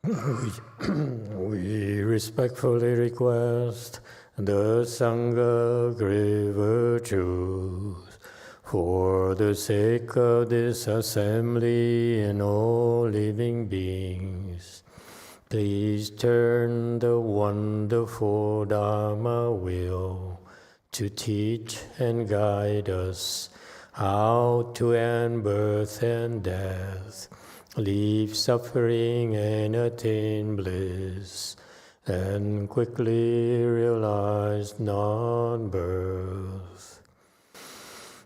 We respectfully request the Sangha great virtues for the sake of this assembly and all living beings. Please turn the wonderful Dharma wheel to teach and guide us how to end birth and death, leave suffering and attain bliss, and quickly realize non-birth.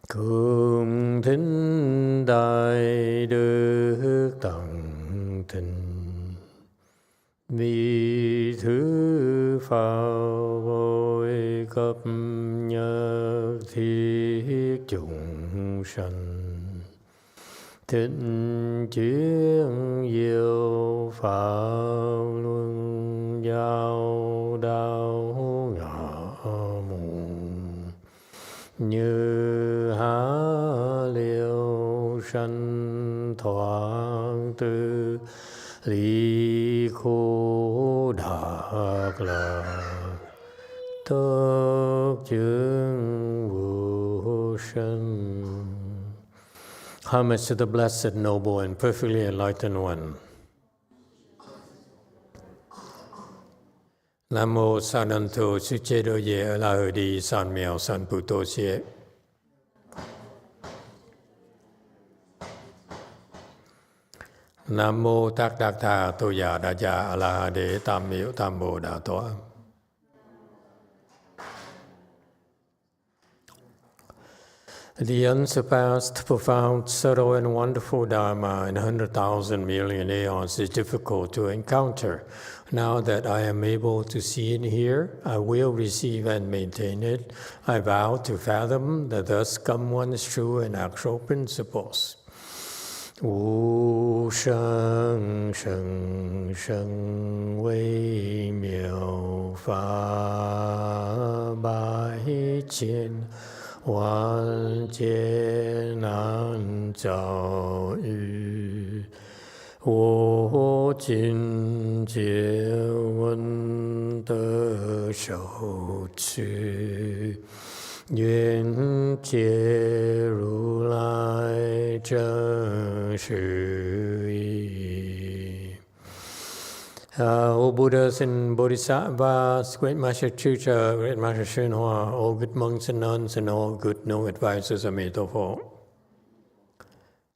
Cung thính đại đức tặng thịnh, vì thứ Pháp vội cấp nhất thiết chúng sanh. Thịnh chuyên diệu Pháp luân giao đạo ngã mù, như há liêu sanh thoáng tư, ly khổ đạc lạc, tất chứng vô sanh. Homage to the Blessed, Noble, and Perfectly Enlightened One. Nam mô Sa Nan Thô Sư Chế Đô Ye A La Hờ Đi San Miao San Pu Tô Xie. Nam mô Tác Đắc Tha Tô Già Đa Gia A La Hà Đế Tam Miễu Tam Bồ Đà Tọa. The unsurpassed, profound, subtle, and wonderful Dharma in 100,000 million aeons is difficult to encounter. Now that I am able to see it here, I will receive and maintain it. I vow to fathom the thus come one's true and actual principles. Wu sheng sheng sheng wei miao fa bai qian, 万劫难遭遇，我今见闻得受持，愿解如来真实义。All Buddhas and Bodhisattvas, Great Master Sutra, Great Master YongHua, all good monks and nuns, and all good no advisors of Emitofuo.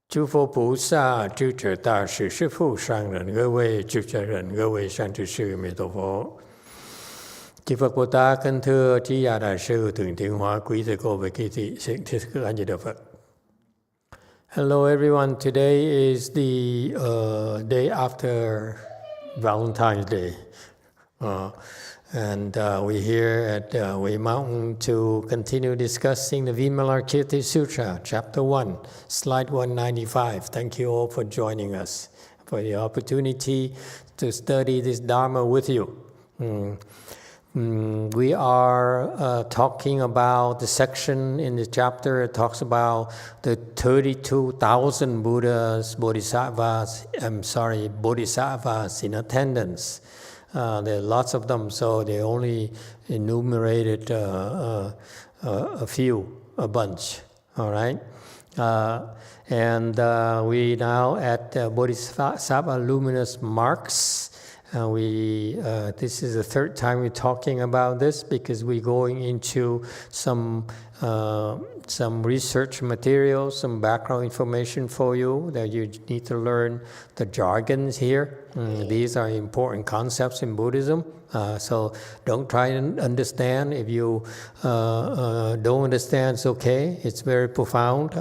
诸佛菩萨、智者大师、师父上人、各位智者人、各位善知识、弥陀佛。Chư Phật Bồ Tát kính thưa Trí Gia Đại sư Thượng Thiện Hóa quý thầy cô về kỳ thị siêng thiết cứ anh Di Phật. Hello everyone, today is the day after Valentine's Day. And we're here at Way Mountain to continue discussing the Vimalakirti Sutra, Chapter 1, Slide 195. Thank you all for joining us, for the opportunity to study this Dharma with you. We are talking about the section in the chapter that talks about the 32,000 Buddhas, Bodhisattvas in attendance. There are lots of them, so they only enumerated a bunch, all right? And we now at Bodhisattva Luminous marks. This is the third time we're talking about this because we're going into some research material, some background information for you that you need to learn the jargons here. These are important concepts in Buddhism. So don't try and understand. If you don't understand, it's okay. It's very profound.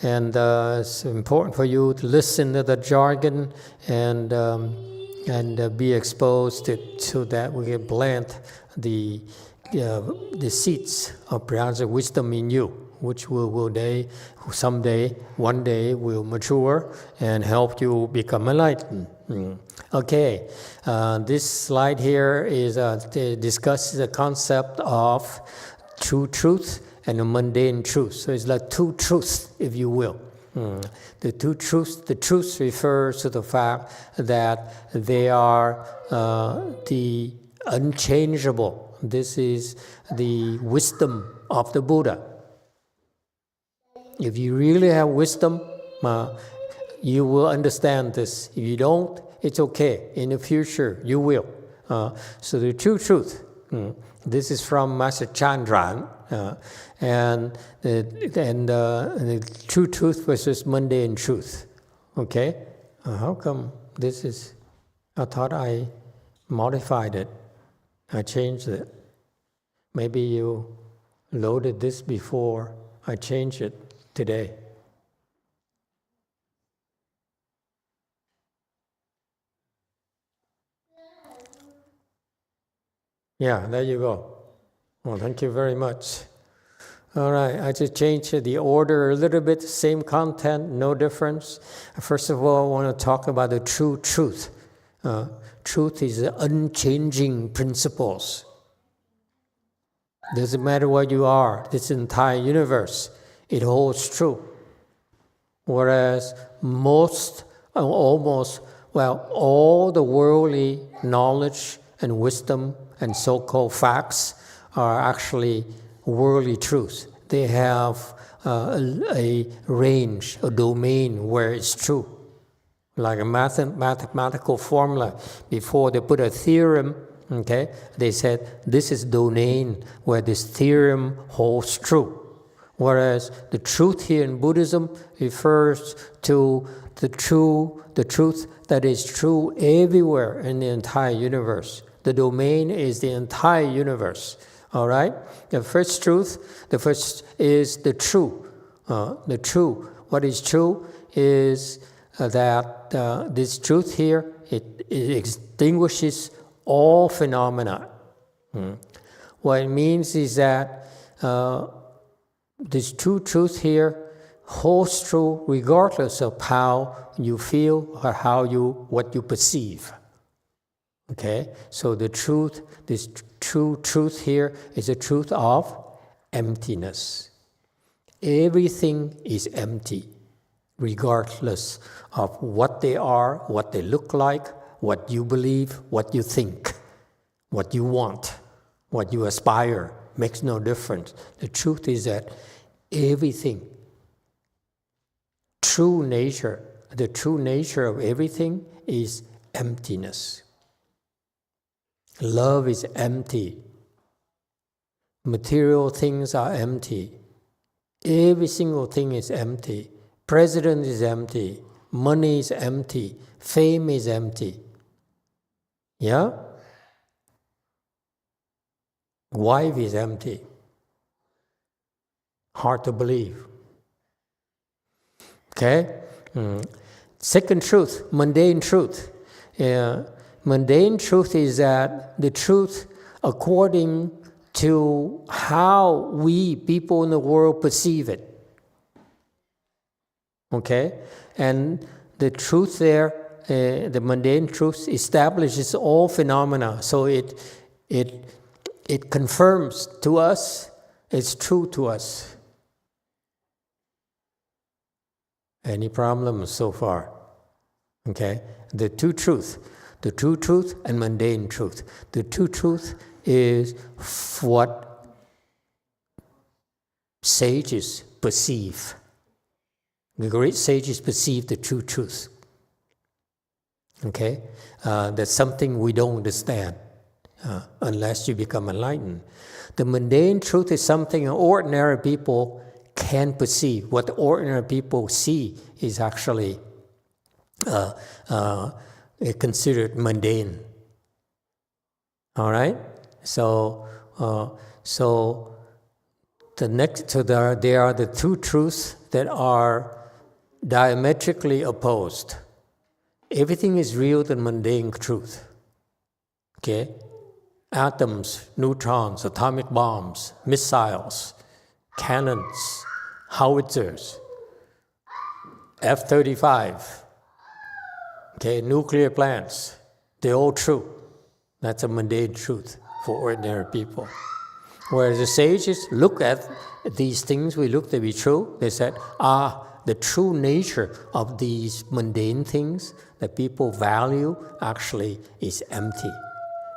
And it's important for you to listen to the jargon and be exposed to so that we can plant the seeds of prajna wisdom in you, which one day will mature and help you become enlightened. Okay, this slide here is discusses the concept of true truth and a mundane truth. So it's like two truths, if you will. The truth refers to the fact that they are the unchangeable. This is the wisdom of the Buddha. If you really have wisdom, you will understand this. If you don't, it's okay. In the future, you will. So the true truth, this is from Master Chandran, and the true truth versus mundane truth. Okay? How come this is... I thought I modified it. I changed it. Maybe you loaded this before I changed it today. Yeah, there you go. Well, thank you very much. All right, I just changed the order a little bit, same content, no difference. First of all, I want to talk about the true truth. Truth is the unchanging principles. Doesn't matter what you are, this entire universe, it holds true. Whereas all the worldly knowledge and wisdom and so-called facts are actually worldly truths. They have a range, a domain where it's true. Like a mathematical formula, before they put a theorem, okay, they said this is domain where this theorem holds true. Whereas the truth here in Buddhism refers to the truth that is true everywhere in the entire universe. The domain is the entire universe. All right? The first is the true. The true. What is true is that this truth here, it extinguishes all phenomena. What it means is that this true truth here holds true regardless of how you feel or what you perceive. Okay, so this true truth here is the truth of emptiness. Everything is empty, regardless of what they are, what they look like, what you believe, what you think, what you want, what you aspire, makes no difference. The truth is that everything, the true nature of everything is emptiness. Love is empty. Material things are empty. Every single thing is empty. President is empty. Money is empty. Fame is empty. Yeah? Wife is empty. Hard to believe. Okay? Second truth, mundane truth. Mundane truth is that the truth according to how we, people in the world, perceive it. Okay? And the truth there, the mundane truth, establishes all phenomena. So it confirms to us, it's true to us. Any problems so far? Okay? The true truth and mundane truth. The true truth is what sages perceive. The great sages perceive the true truth. Okay? That's something we don't understand unless you become enlightened. The mundane truth is something ordinary people can perceive. What ordinary people see is actually considered mundane. All right. So there are the two truths that are diametrically opposed. Everything is real than mundane truth. Okay, atoms, neutrons, atomic bombs, missiles, cannons, howitzers, F-35. Okay, nuclear plants, they're all true. That's a mundane truth for ordinary people. Whereas the sages look at these things we look to be true, they said, the true nature of these mundane things that people value actually is empty.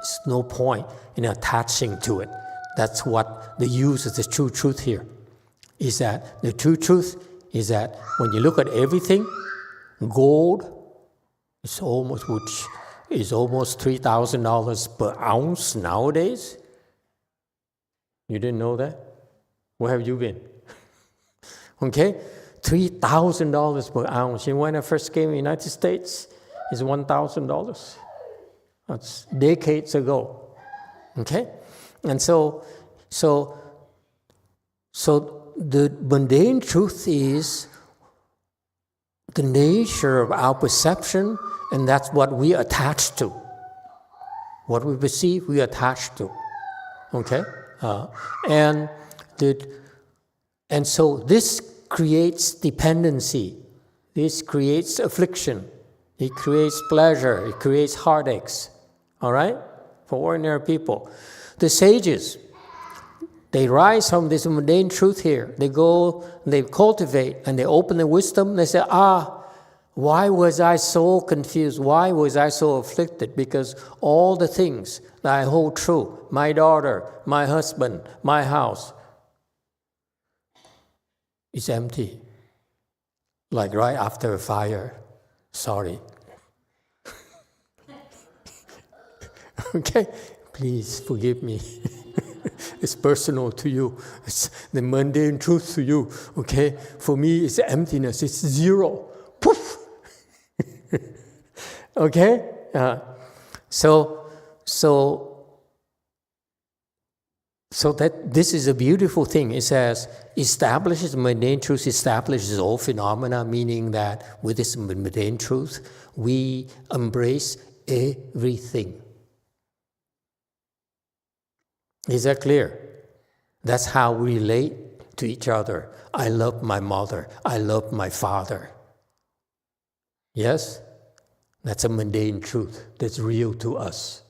There's no point in attaching to it. That's what the use of the true truth here is, that the true truth is that when you look at everything, gold is almost $3,000 per ounce nowadays. You didn't know that? Where have you been? Okay, $3,000 per ounce. And when I first came to the United States, it's $1,000. That's decades ago. Okay, and so the mundane truth is the nature of our perception, and that's what we attach to. What we perceive, we attach to. Okay, and so this creates dependency. This creates affliction. It creates pleasure. It creates heartaches. All right, for ordinary people, the sages, they rise from this mundane truth here. They go, they cultivate, and they open the wisdom. They say, why was I so confused? Why was I so afflicted? Because all the things that I hold true, my daughter, my husband, my house, is empty. Like right after a fire. Sorry. Okay? Please forgive me. It's personal to you. It's the mundane truth to you. Okay? For me, it's emptiness. It's zero. Poof! Okay? So that this is a beautiful thing. It says, establishes mundane truth, establishes all phenomena, meaning that with this mundane truth, we embrace everything. Is that clear? That's how we relate to each other. I love my mother. I love my father. Yes? That's a mundane truth that's real to us.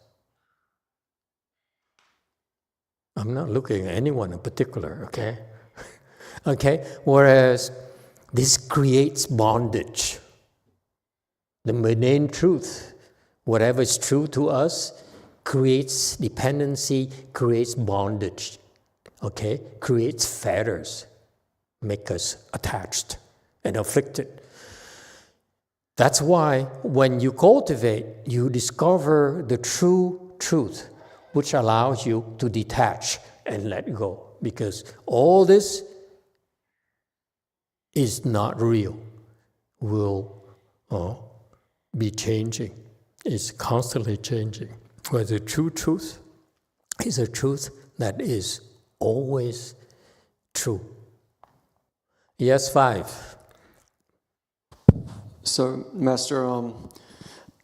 I'm not looking at anyone in particular, okay? Okay? Whereas this creates bondage. The mundane truth, whatever is true to us, creates dependency, creates bondage, okay? Creates fetters, make us attached and afflicted. That's why when you cultivate, you discover the true truth, which allows you to detach and let go. Because all this is not real, will be changing. It's constantly changing. Whereas the true truth is a truth that is always true. Yes, 5. So, Master,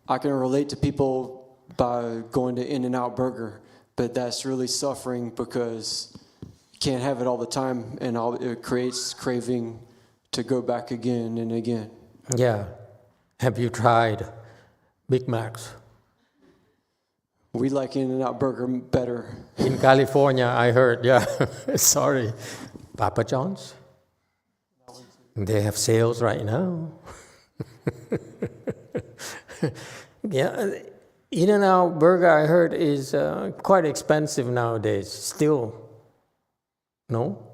I can relate to people by going to In-N-Out Burger, but that's really suffering because you can't have it all the time, and it creates craving to go back again and again. Yeah. Have you tried Big Macs? We like In-N-Out Burger better. In California, I heard, yeah. Sorry. Papa John's? They have sales right now. Yeah, In-N-Out Burger, I heard, is quite expensive nowadays. Still, no?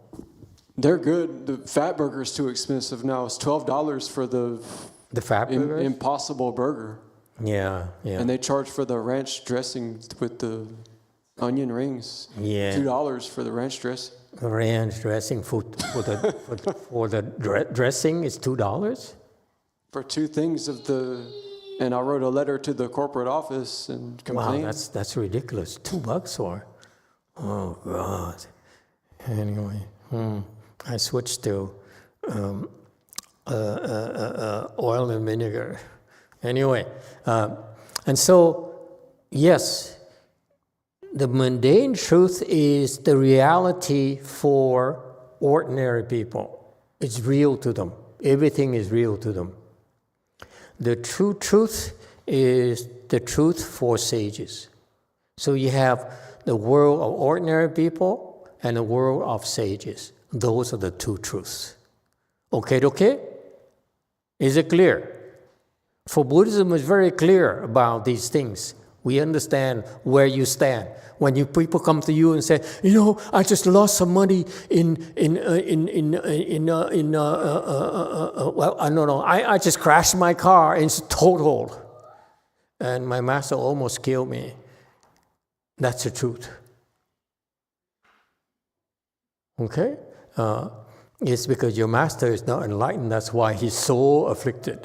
They're good. The fat burger is too expensive now. It's $12 for the fat burger. Impossible Burger. Yeah. And they charge for the ranch dressing with the onion rings. Yeah. $2 for the ranch dressing. Ranch dressing for the dressing is $2. For 2 things and I wrote a letter to the corporate office and complained. Wow, that's ridiculous. $2 for? Oh God. Anyway, I switched to oil and vinegar. Anyway, and so yes, the mundane truth is the reality for ordinary people. It's real to them. Everything is real to them. The true truth is the truth for sages. So you have the world of ordinary people and the world of sages. Those are the two truths. Okay? Is it clear? For Buddhism, it's very clear about these things. We understand where you stand. When people come to you and say, I just lost some money well, I don't know. I just crashed my car and it's totaled, and my master almost killed me. That's the truth. Okay? It's because your master is not enlightened. That's why he's so afflicted.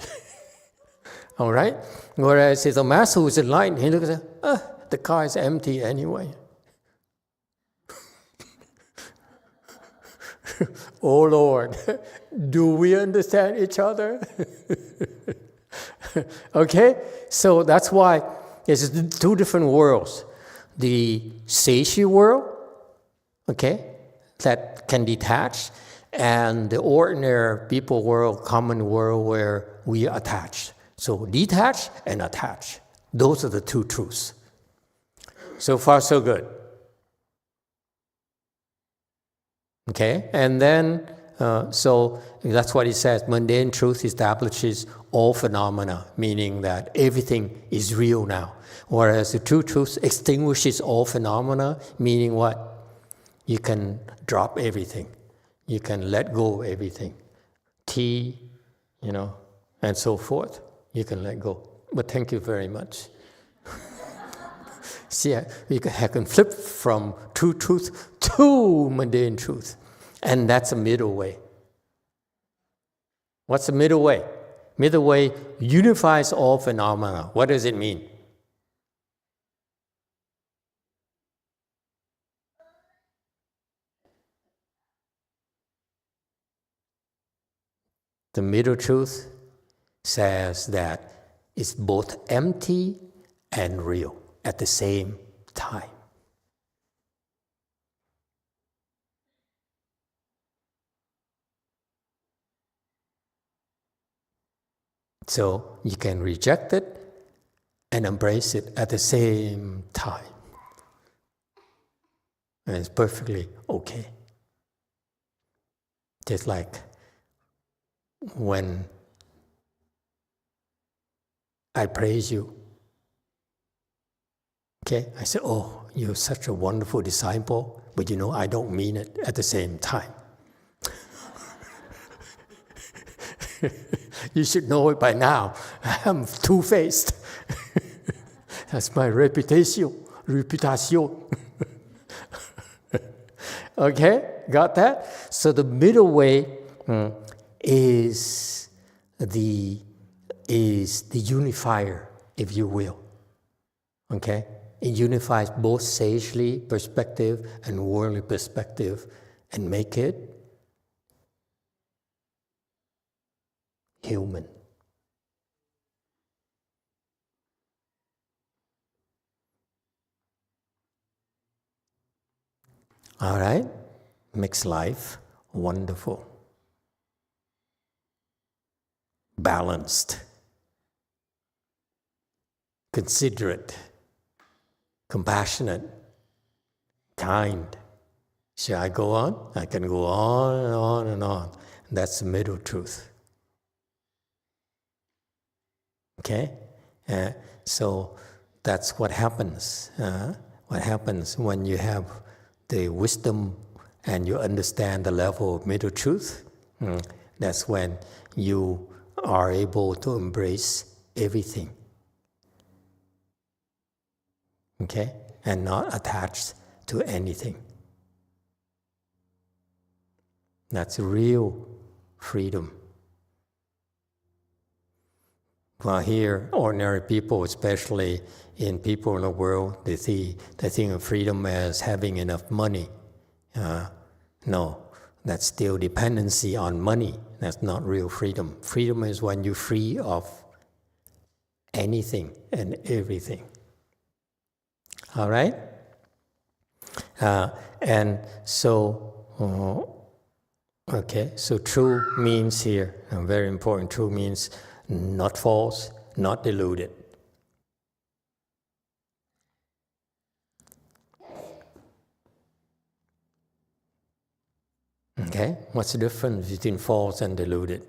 All right? Whereas if the master who is enlightened, he looks at, the car is empty anyway. Oh Lord, do we understand each other? Okay? So that's why there's two different worlds. The Seishi world, okay, that can detach, and the ordinary people world, common world where we are attached. So detach and attach. Those are the two truths. So far, so good. Okay? And then, so that's what he says. Mundane truth establishes all phenomena, meaning that everything is real now. Whereas the true truth extinguishes all phenomena, meaning what? You can drop everything. You can let go of everything. Tea, and so forth. You can let go. But thank you very much. See, I can flip from true truth to mundane truth. And that's a middle way. What's the middle way? Middle way unifies all phenomena. What does it mean? The middle truth says that it's both empty and real at the same time. So you can reject it and embrace it at the same time. And it's perfectly okay. Just like when I praise you, okay, I say, oh, you're such a wonderful disciple, but I don't mean it at the same time. You should know it by now. I'm two-faced. That's my reputation. Okay, got that? So the middle way is the unifier, if you will. Okay? It unifies both sagely perspective and worldly perspective and make it human. All right? Makes life wonderful. Balanced. Considerate. Compassionate. Kind. Shall I go on? I can go on and on and on. That's the middle truth. Okay? So that's what happens. What happens when you have the wisdom and you understand the level of middle truth. That's when you are able to embrace everything. Okay? And not attached to anything. That's real freedom. Well, here, ordinary people, especially in people in the world, they think of freedom as having enough money. No, that's still dependency on money. That's not real freedom. Freedom is when you're free of anything and everything. All right? And so, okay, so true means here, very important, true means not false, not deluded. Okay, what's the difference between false and deluded?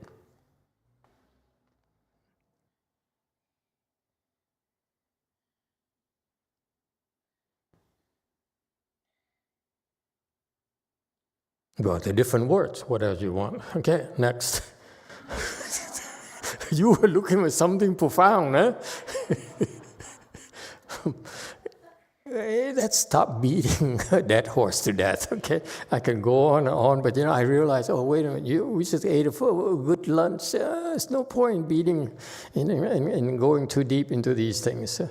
Well, they're different words. What else you want? Okay, next. You were looking for something profound, huh? Let's stop beating that horse to death, okay? I can go on and on, but I realize, oh, wait a minute, we just ate a good lunch. There's no point beating and going too deep into these things.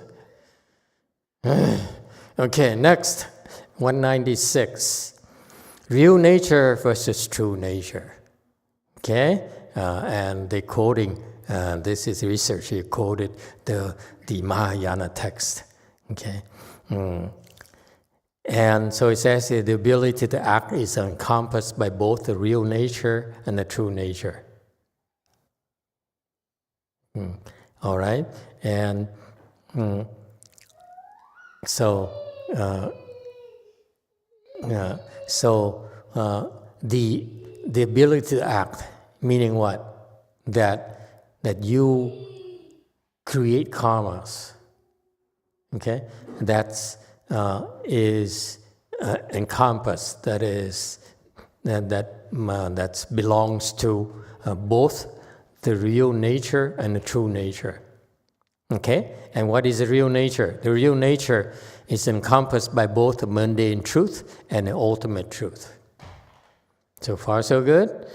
Okay, next, 196. Real nature versus true nature. Okay? And they're quoting, this is research, he quoted the Mahayana text. Okay? And so it says the ability to act is encompassed by both the real nature and the true nature. All right? And so the ability to act, meaning what? That you create karmas. Okay, that's encompassed. That belongs to both the real nature and the true nature. Okay, and what is the real nature? The real nature is encompassed by both the mundane truth and the ultimate truth. So far, so good.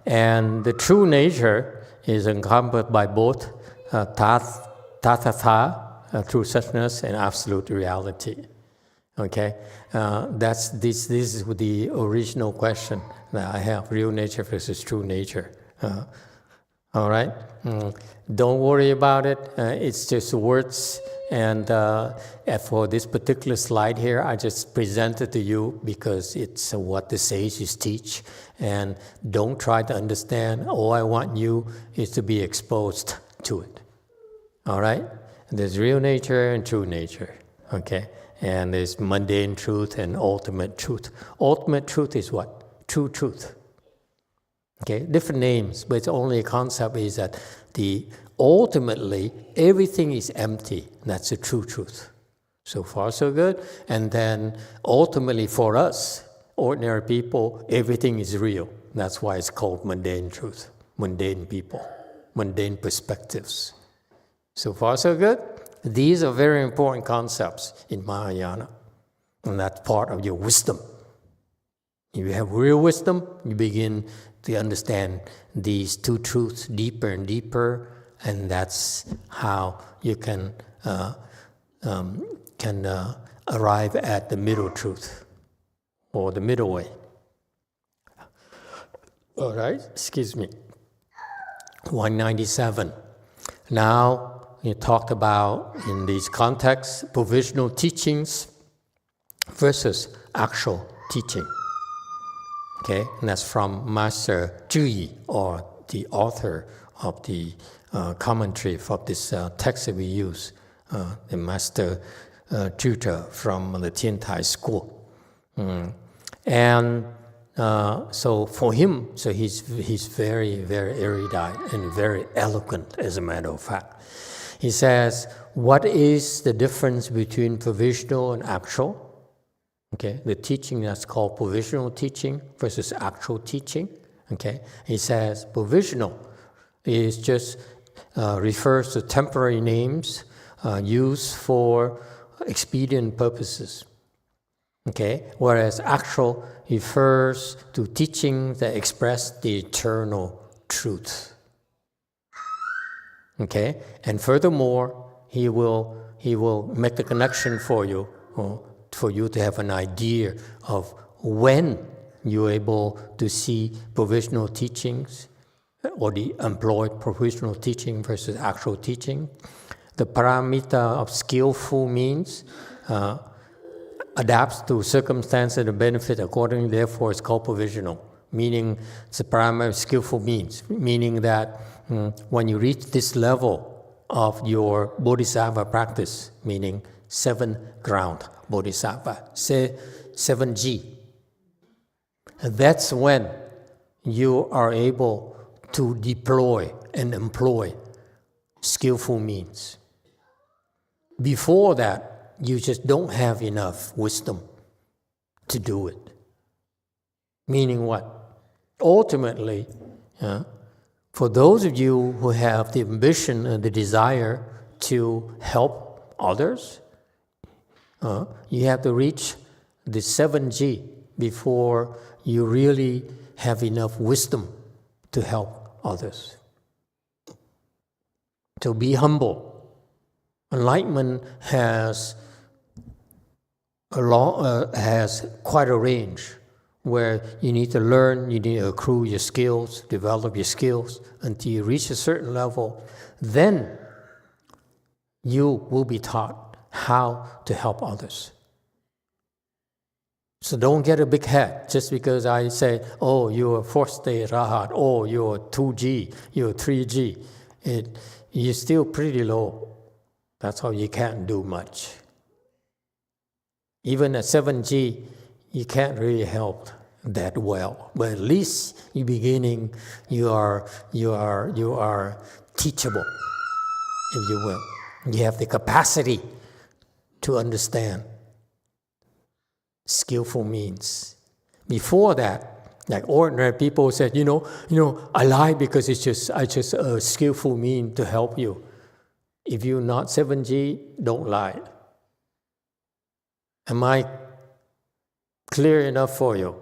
And the true nature is encompassed by both tathatha, true suchness, and absolute reality. Okay, this is the original question that I have: real nature versus true nature. All right, don't worry about it. It's just words. And for this particular slide here, I just presented to you because it's what the sages teach. And don't try to understand. All I want you is to be exposed to it. All right? There's real nature and true nature. Okay? And there's mundane truth and ultimate truth. Ultimate truth is what? True truth. Okay? Different names, but it's only a concept is that ultimately, everything is empty. That's the true truth. So far, so good. And then, ultimately, for us, ordinary people, everything is real. That's why it's called mundane truth. Mundane people. Mundane perspectives. So far, so good. These are very important concepts in Mahayana. And that's part of your wisdom. If you have real wisdom, you begin to understand these two truths deeper and deeper. And that's how you can arrive at the middle truth or the middle way. All right, excuse me. 197. Now you talked about in these contexts provisional teachings versus actual teaching. Okay, and that's from Master Zhiyi, or the author of the commentary for this text that we use, the Master Tutor from the Tiantai school. And so for him, so he's very, very erudite and very eloquent, as a matter of fact. He says, what is the difference between provisional and actual? Okay, the teaching that's called provisional teaching versus actual teaching. Okay, he says provisional is just refers to temporary names used for expedient purposes. Okay, whereas actual refers to teachings that express the eternal truth. Okay, and furthermore, he will make the connection for you, for you to have an idea of when you're able to see provisional teachings or the employed provisional teaching versus actual teaching. The paramita of skillful means adapts to circumstances and benefit accordingly, therefore it's called provisional, meaning it's a paramita of skillful means, meaning that when you reach this level of your bodhisattva practice, meaning 7 ground bodhisattva, 7G, that's when you are able to deploy and employ skillful means. Before that, you just don't have enough wisdom to do it. Meaning what? Ultimately, for those of you who have the ambition and the desire to help others, you have to reach the 7G before you really have enough wisdom to help others. To be humble. Enlightenment has quite a range where you need to learn, you need to accrue your skills, develop your skills until you reach a certain level. Then you will be taught how to help others. So don't get a big head just because I say, oh, you're a 4th stage Rahat, oh, you're 2G, you're 3G. You're still pretty low. That's how you can't do much. Even at 7G, you can't really help that well. But at least you're beginning, you are teachable, if you will. You have the capacity to understand skillful means. Before that, like ordinary people said, I lie because it's just a skillful mean to help you. If you're not 7G, don't lie. Am I clear enough for you?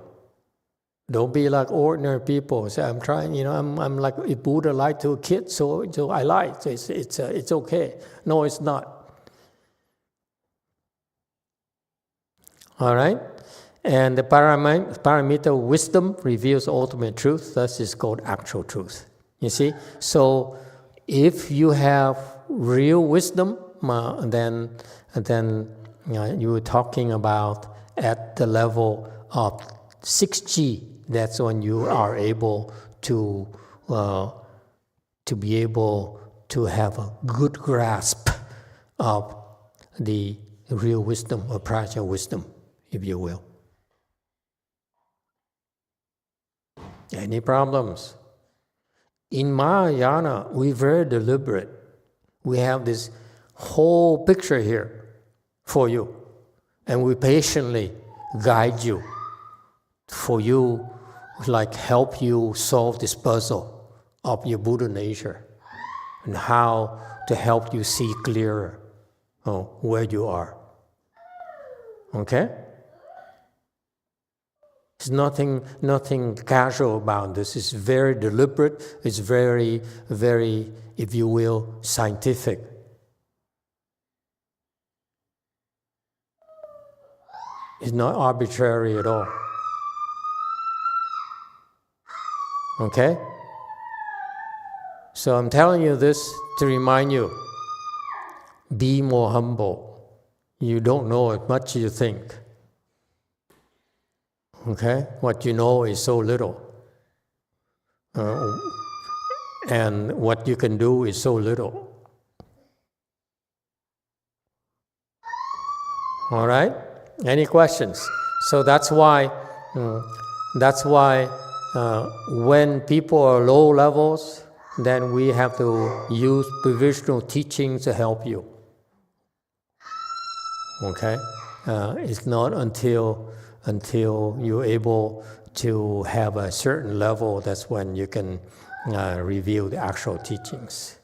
Don't be like ordinary people. Say, I'm trying, I'm like, if Buddha lied to a kid, so I lied. So it's okay. No, it's not. All right? And the paramita wisdom reveals ultimate truth, thus it's called actual truth. You see? So if you have real wisdom, then you were talking about at the level of 6G, that's when you are able to be able to have a good grasp of the real wisdom or prajna wisdom, if you will. Any problems? In Mahayana, we're very deliberate. We have this whole picture here for you, and we patiently guide you for you, like help you solve this puzzle of your Buddha nature and how to help you see clearer where you are. Okay? There's nothing casual about this. It's very deliberate. It's very, very, if you will, scientific. It's not arbitrary at all. Okay? So I'm telling you this to remind you, be more humble. You don't know as much as you think. Okay? What you know is so little. And what you can do is so little. All right? Any questions? So that's why when people are low levels, then we have to use provisional teachings to help you. Okay? It's not until you're able to have a certain level, that's when you can reveal the actual teachings.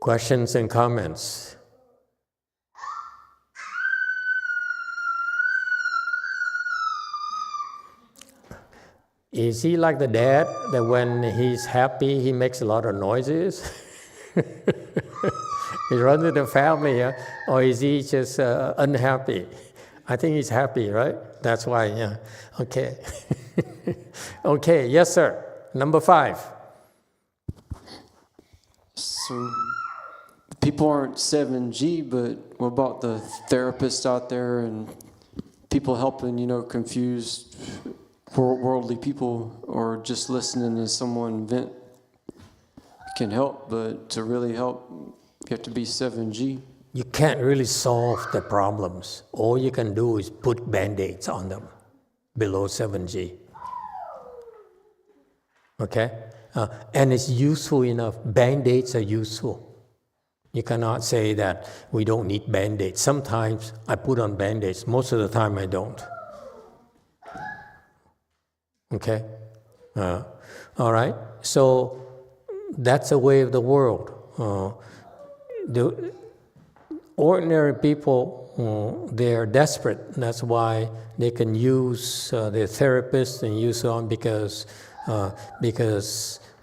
Questions and comments? Is he like the dad that when he's happy, he makes a lot of noises? He runs in the family, or is he just unhappy? I think he's happy, right? That's why, yeah. Okay. Okay, yes, sir. Number 5. So, people aren't 7G, but what about the therapists out there and people helping, confused worldly people, or just listening to someone vent can help, but to really help, you have to be 7G. You can't really solve the problems. All you can do is put band-aids on them below 7G. Okay? And it's useful enough. Band-aids are useful. You cannot say that we don't need band-aids. Sometimes I put on band-aids. Most of the time I don't. Okay? All right? So that's the way of the world. The ordinary people, they're desperate. That's why they can use their therapists and use so on because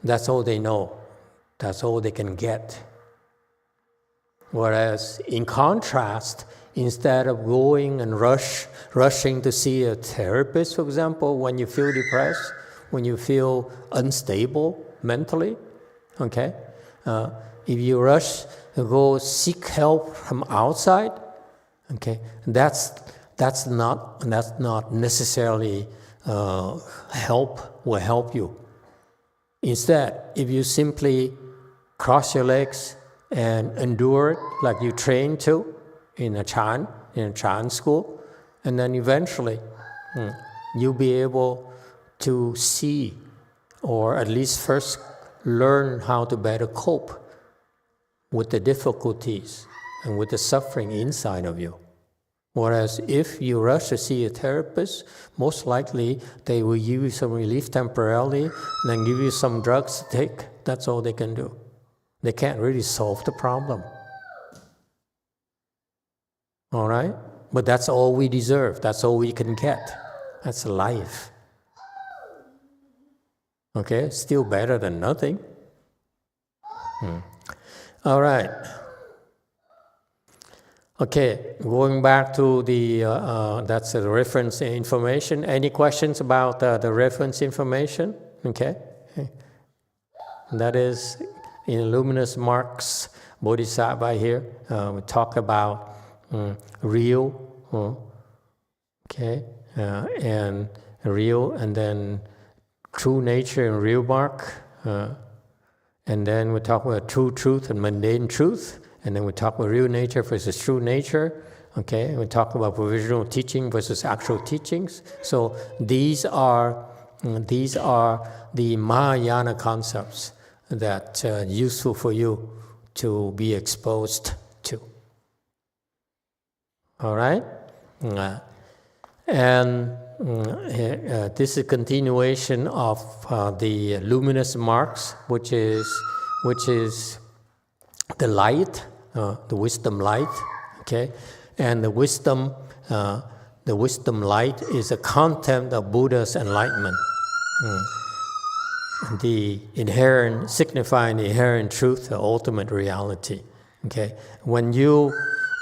that's all they know. That's all they can get. Whereas in contrast, instead of going and rushing to see a therapist, for example, when you feel depressed, when you feel unstable mentally, okay, if you rush to go seek help from outside, okay, that's not necessarily will help you. Instead, if you simply cross your legs and endure it like you train to in a Chan school, and then eventually you'll be able to see, or at least first learn how to better cope with the difficulties and with the suffering inside of you. Whereas if you rush to see a therapist, most likely they will give you some relief temporarily and then give you some drugs to take. That's all they can do. They can't really solve the problem. All right? But that's all we deserve. That's all we can get. That's life. Okay? Still better than nothing. All right. Okay, going back to the, that's the reference information. Any questions about the reference information? Okay. That is in Luminous Marks, Bodhisattva here. We talk about real, okay, and real, and then true nature and real mark. And then we talk about true truth and mundane truth. And then we talk about real nature versus true nature. Okay, and we talk about provisional teaching versus actual teachings. So these are the Mahayana concepts that are useful for you to be exposed to. All right, and this is a continuation of the luminous marks, which is the light. The wisdom light, okay, and the wisdom light is a content of Buddha's enlightenment. The inherent, signifying the inherent truth, the ultimate reality. Okay, when you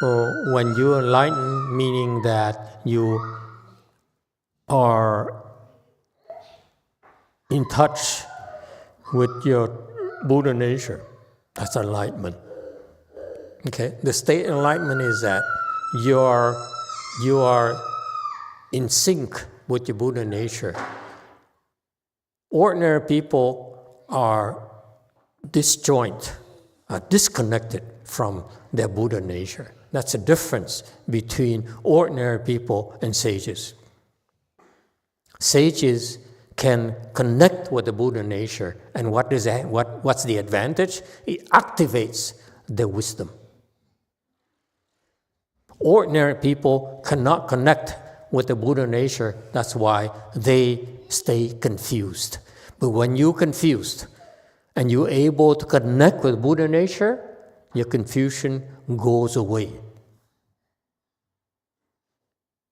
enlighten, meaning that you are in touch with your Buddha nature. That's enlightenment. Okay, the state of enlightenment is that you are in sync with your Buddha nature. Ordinary people are disjoint, disconnected from their Buddha nature. That's the difference between ordinary people and sages. Sages can connect with the Buddha nature, and what's the advantage? It activates their wisdom. Ordinary people cannot connect with the Buddha nature. That's why they stay confused. But when you're confused and you're able to connect with Buddha nature, your confusion goes away.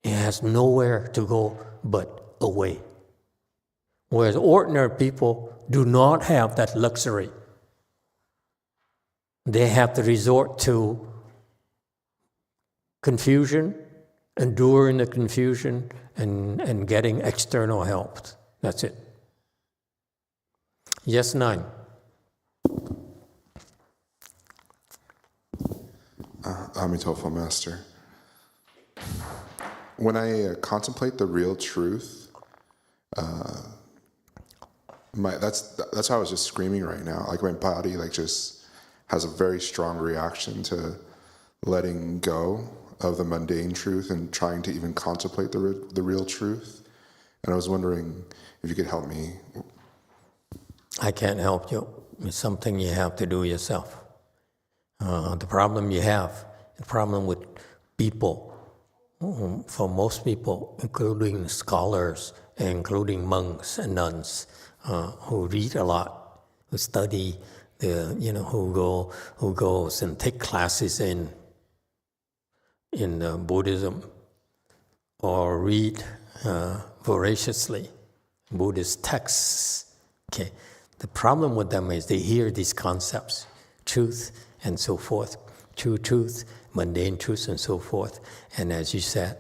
It has nowhere to go but away. Whereas ordinary people do not have that luxury. They have to resort to confusion, enduring the confusion, and getting external help. That's it. Yes, 9. Emitofuo, Master. When I contemplate the real truth, that's how I was just screaming right now. Like my body, just has a very strong reaction to letting go of the mundane truth and trying to even contemplate the real truth. And I was wondering if you could help me. I can't help you. It's something you have to do yourself. The problem with people, for most people, including scholars including monks and nuns who read a lot, who study, who goes and take classes in Buddhism, or read voraciously Buddhist texts. Okay, the problem with them is they hear these concepts, truth and so forth, true truth, mundane truth and so forth. And as you said,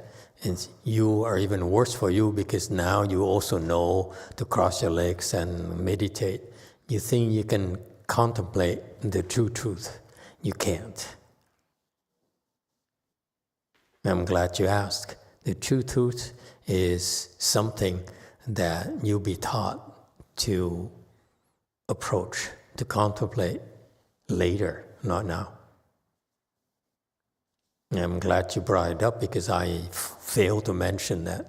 you are even worse for you because now you also know to cross your legs and meditate. You think you can contemplate the true truth. You can't. I'm glad you asked. The true truth is something that you'll be taught to approach, to contemplate later, not now. I'm glad you brought it up because I failed to mention that.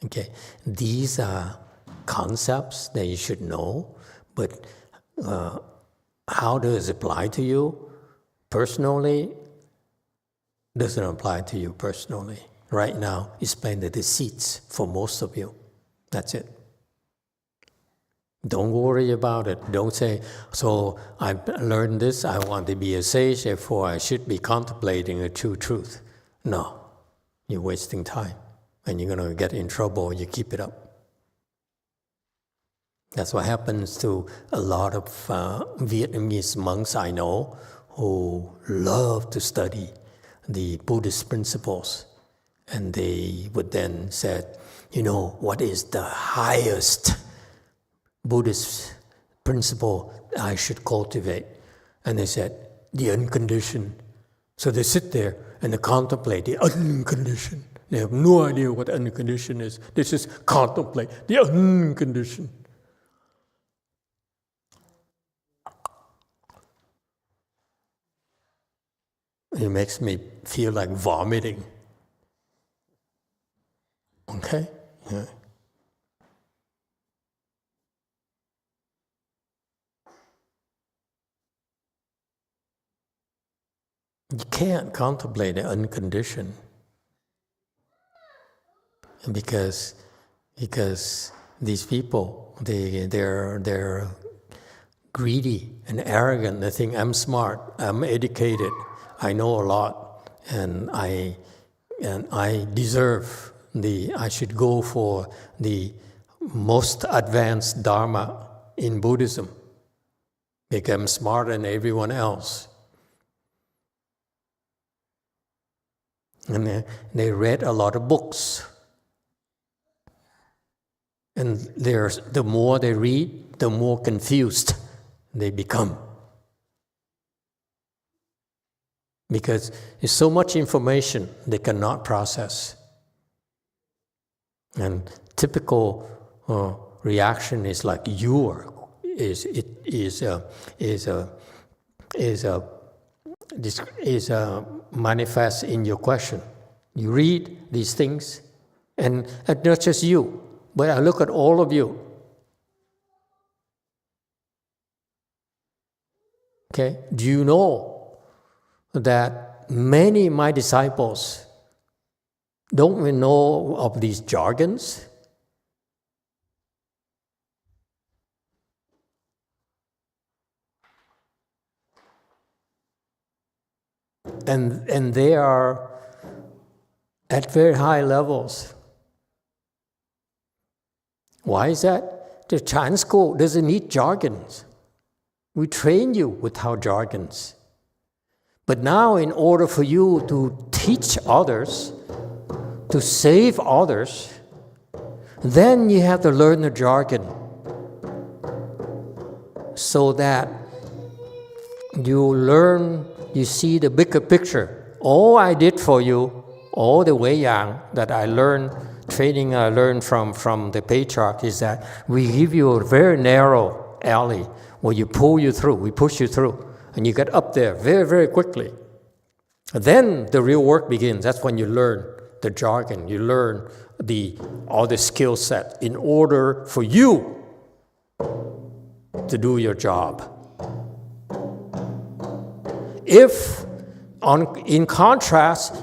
Okay, these are concepts that you should know, but how does it apply to you personally? Doesn't apply to you personally. Right now, it's playing the deceits for most of you. That's it. Don't worry about it. Don't say, so I learned this, I want to be a sage, therefore I should be contemplating a true truth. No, you're wasting time. And you're going to get in trouble if you keep it up. That's what happens to a lot of Vietnamese monks I know who love to study the Buddhist principles. And they would then say, what is the highest Buddhist principle I should cultivate? And they said, the unconditioned. So they sit there and they contemplate the unconditioned. They have no idea what unconditioned is. They just contemplate the unconditioned. It makes me feel like vomiting. Okay? Yeah. You can't contemplate the unconditioned because these people they're greedy and arrogant. They think I'm smart, I'm educated, I know a lot, and I deserve I should go for the most advanced Dharma in Buddhism because I'm smarter than everyone else. And they read a lot of books. And the more they read, the more confused they become. Because there's so much information they cannot process. And typical reaction is like manifest in your question. You read these things, and not just you, but I look at all of you. Okay, do you know that many of my disciples don't even know of these jargons? And they are at very high levels. Why is that? The Chan school doesn't need jargons. We train you without jargons. But now, in order for you to teach others, to save others, then you have to learn the jargon so that you see the bigger picture. All I did for you, all the way young that I learned, training I learned from the patriarch is that we give you a very narrow alley where we push you through, and you get up there very, very quickly. Then the real work begins. That's when you learn the jargon, you learn all the skill set in order for you to do your job. In contrast,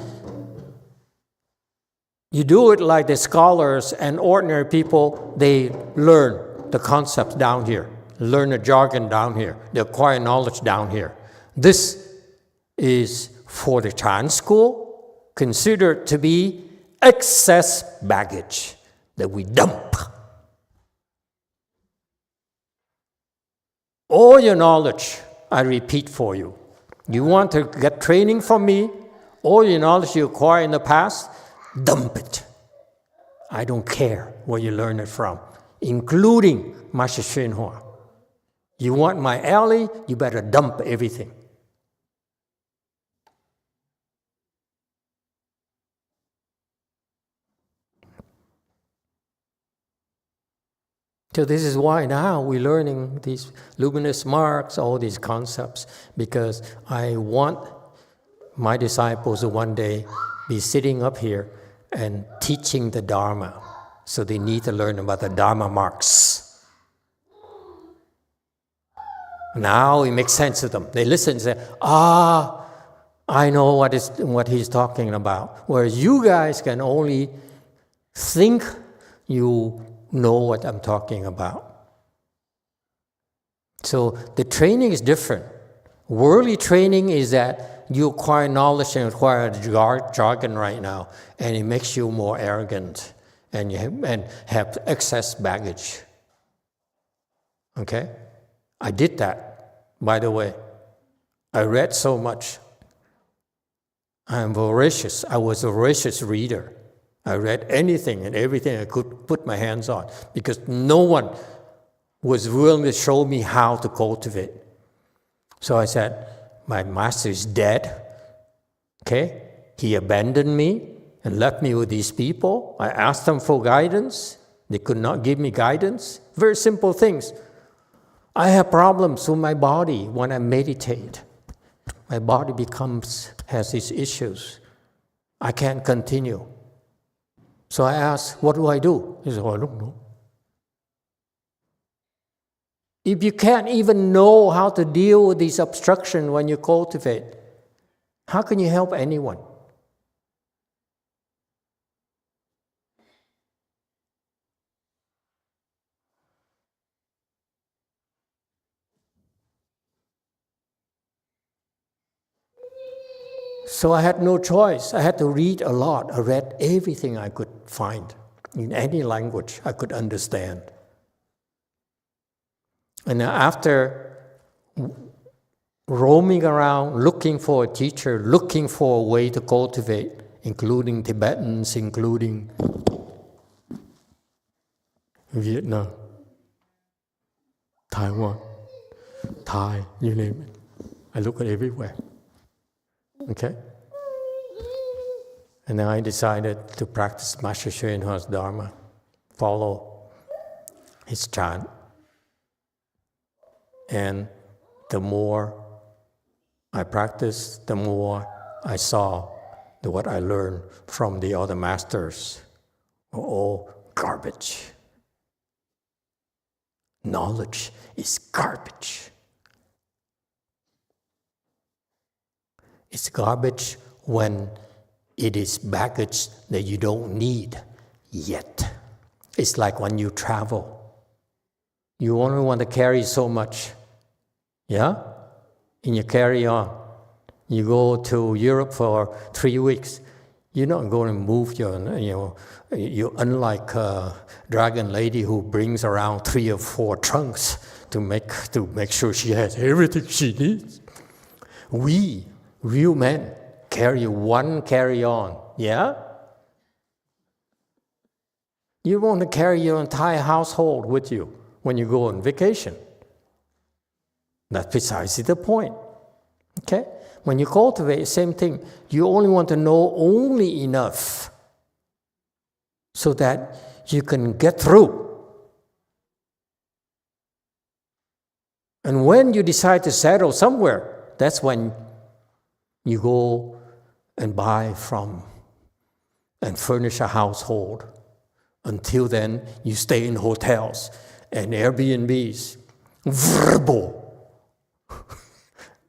You do it like the scholars and ordinary people, they learn the concepts down here, learn the jargon down here, they acquire knowledge down here. This is for the Chan school considered to be excess baggage that we dump. All your knowledge, I repeat for you. You want to get training from me, all your knowledge you acquire in the past, dump it. I don't care where you learn it from, including Master YongHua. You want my alley, you better dump everything. So this is why now we're learning these luminous marks, all these concepts, because I want my disciples to one day be sitting up here and teaching the Dharma. So they need to learn about the Dharma marks. Now it makes sense to them. They listen and say, I know what he's talking about. Whereas you guys can only think you know what I'm talking about. So the training is different. Worldly training is that you acquire knowledge and acquire jargon right now, and it makes you more arrogant and have excess baggage. Okay? I did that, by the way. I read so much. I'm voracious. I was a voracious reader. I read anything and everything I could put my hands on because no one was willing to show me how to cultivate. So I said, my master is dead. Okay? He abandoned me and left me with these people. I asked them for guidance. They could not give me guidance. Very simple things. I have problems with my body when I meditate. My body has these issues. I can't continue. So I asked, what do I do? He said, I don't know. If you can't even know how to deal with these obstructions when you cultivate, how can you help anyone? So I had no choice. I had to read a lot. I read everything I could find in any language I could understand. And after roaming around, looking for a teacher, looking for a way to cultivate, including Tibetans, including Vietnam, Taiwan, Thai, you name it. I look at everywhere. Okay? And then I decided to practice Master YongHua's Dharma, follow his chant. And the more I practiced, the more I saw that what I learned from the other masters were all garbage. Knowledge is garbage. It's garbage when it is baggage that you don't need yet. It's like when you travel. You only want to carry so much. Yeah? And you carry on. You go to Europe for 3 weeks. You're not going to move you're unlike a dragon lady who brings around 3 or 4 trunks to make sure she has everything she needs. We, real men, carry one carry-on. Yeah? You want to carry your entire household with you when you go on vacation. That's precisely the point. Okay? When you cultivate, same thing. You only want to know only enough so that you can get through. And when you decide to settle somewhere, that's when you go and buy from and furnish a household. Until then, you stay in hotels and Airbnbs. Verbal.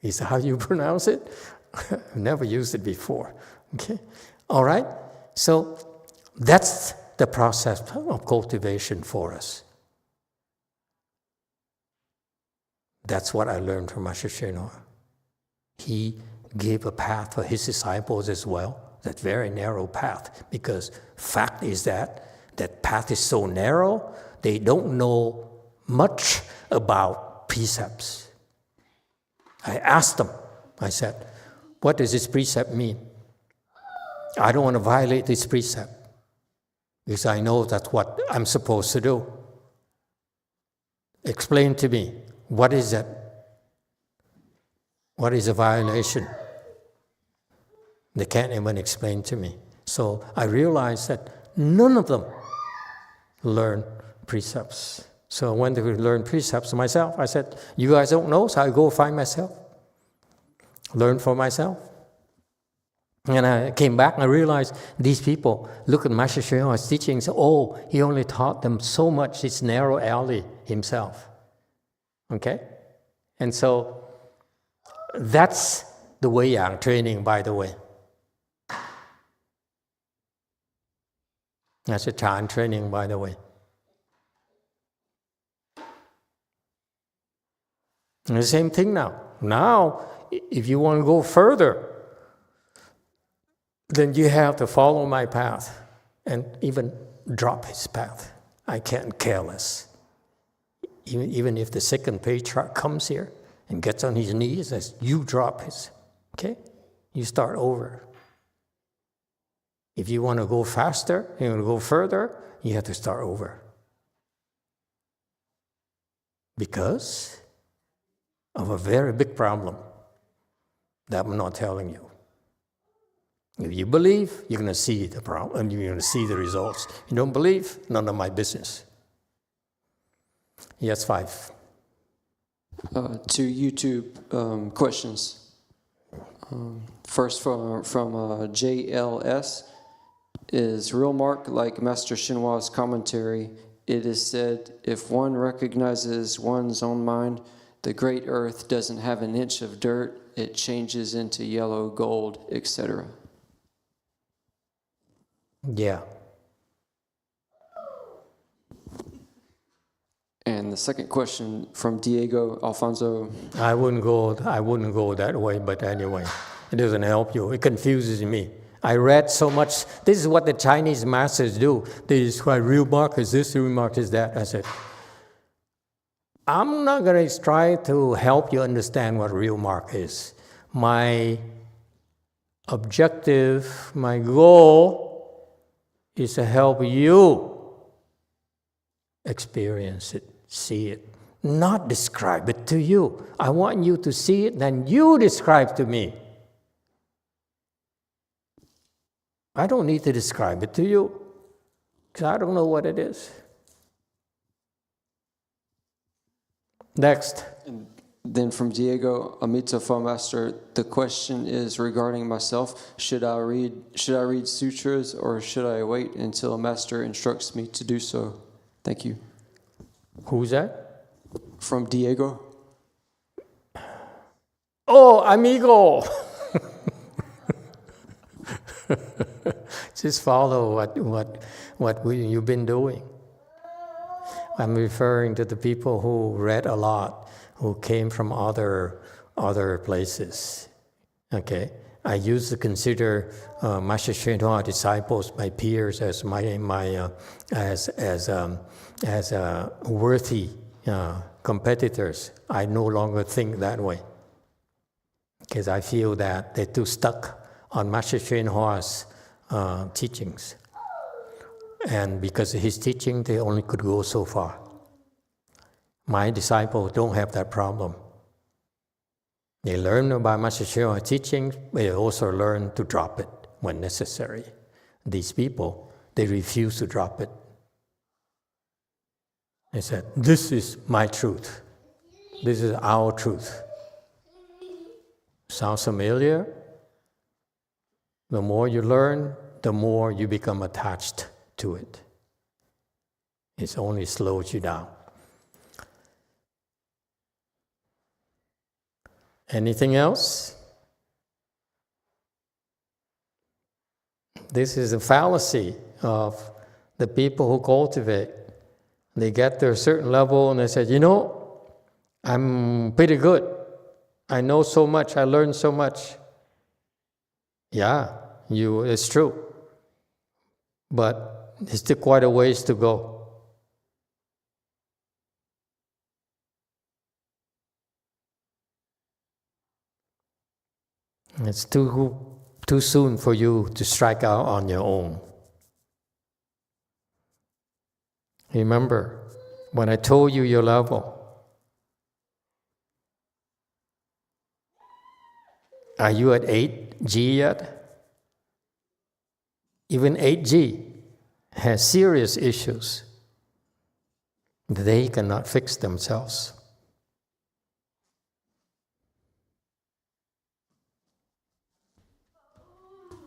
Is that how you pronounce it? I've never used it before. Okay? All right? So That's the process of cultivation for us. That's what I learned from Master YongHua. He gave a path for his disciples as well, that very narrow path, because fact is that path is so narrow, they don't know much about precepts. I asked them, I said, what does this precept mean? I don't want to violate this precept, because I know that's what I'm supposed to do. Explain to me, what is it? What is a violation? They can't even explain to me. So I realized that none of them learn precepts. So when they learn precepts myself, I said, you guys don't know, so I go find myself. Learn for myself. And I came back and I realized these people look at Master YongHua's teachings. Oh, he only taught them so much, this narrow alley himself. Okay? And so that's the Wei Yang training, by the way. That's a Chan training, by the way. And the same thing now. Now, if you want to go further, then you have to follow my path and even drop his path. I can't care less. Even if the second patriarch comes here and gets on his knees and says, you drop his, okay? You start over. If you want to go faster, you want to go further, you have to start over. Because of a very big problem that I'm not telling you. If you believe, you're going to see the problem, and you're going to see the results. You don't believe, none of my business. Yes, 5. 2 YouTube questions. First from JLS. Is real mark like Master YongHua's commentary? It is said, if one recognizes one's own mind, the great earth doesn't have an inch of dirt, it changes into yellow gold, etc. Yeah. And the second question from Diego Alfonso. I wouldn't go that way, but anyway, it doesn't help you. It confuses me. I read so much. This is what the Chinese masters do. They describe real mark as this, real mark is that. I said, I'm not going to try to help you understand what real mark is. My objective, my goal is to help you experience it, see it, not describe it to you. I want you to see it, then you describe to me. I don't need to describe it to you, because I don't know what it is. Next. And then from Diego Emitofuo Master, the question is regarding myself. Should I read sutras, or should I wait until a master instructs me to do so? Thank you. Who's that? From Diego. Oh, amigo. Just follow what you've been doing. I'm referring to the people who read a lot, who came from other places. Okay, I used to consider Master YongHua disciples, my peers, as worthy competitors. I no longer think that way, because I feel that they're too stuck on Master YongHua's teachings. And because of his teaching, they only could go so far. My disciples don't have that problem. They learn about Master YongHua's teachings, but they also learn to drop it when necessary. These people, they refuse to drop it. They said, this is my truth. This is our truth. Sounds familiar? The more you learn, the more you become attached to it. It only slows you down. Anything else? This is a fallacy of the people who cultivate. They get to a certain level and they say, you know, I'm pretty good. I know so much, I learned so much. Yeah, it's true. But there's still quite a ways to go. It's too soon for you to strike out on your own. Remember, when I told you your level, are you at 8G yet? Even 8G has serious issues. They cannot fix themselves.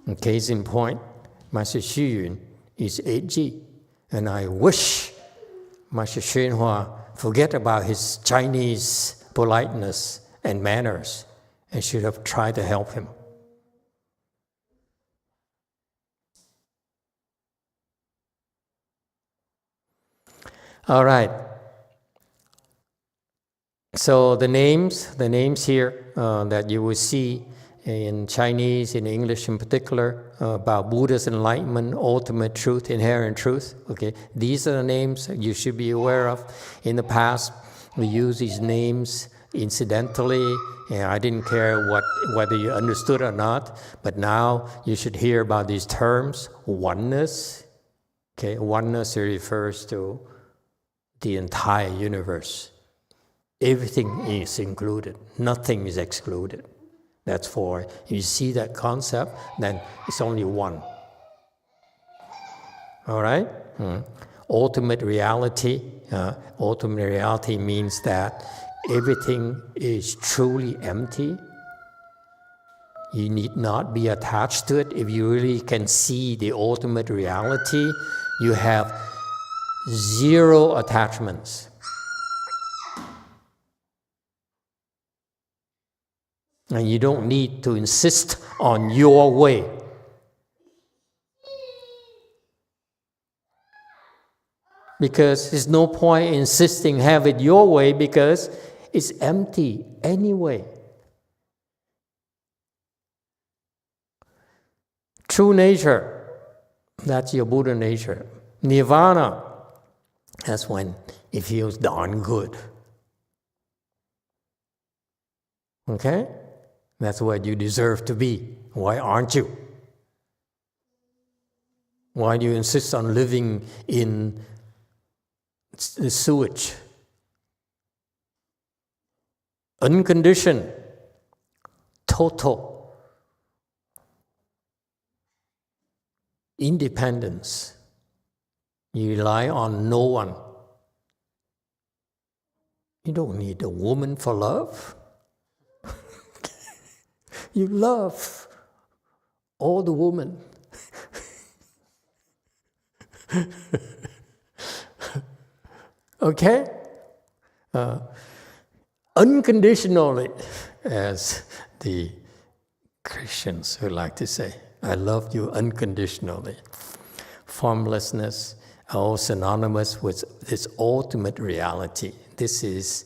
In case in point, Master Xu Yun is 8G, and I wish Master YongHua forget about his Chinese politeness and manners and should have tried to help him. All right. So the names here that you will see in Chinese, in English in particular, about Buddha's enlightenment, ultimate truth, inherent truth. Okay, these are the names you should be aware of. In the past, we used these names incidentally, and I didn't care whether you understood or not. But now you should hear about these terms. Oneness. Okay, oneness refers to the entire universe. Everything is included. Nothing is excluded. That's for, if you see that concept, then it's only one. All right? Ultimate reality. Ultimate reality means that everything is truly empty. You need not be attached to it. If you really can see the ultimate reality, you have zero attachments. And you don't need to insist on your way. Because there's no point insisting have it your way because it's empty anyway. True nature, that's your Buddha nature. Nirvana, that's when it feels darn good. Okay? That's what you deserve to be. Why aren't you? Why do you insist on living in the sewage? Unconditioned, total independence. You rely on no one. You don't need a woman for love. You love all the women. Okay? Unconditionally, as the Christians would like to say. I love you unconditionally. Formlessness, all synonymous with this ultimate reality. This is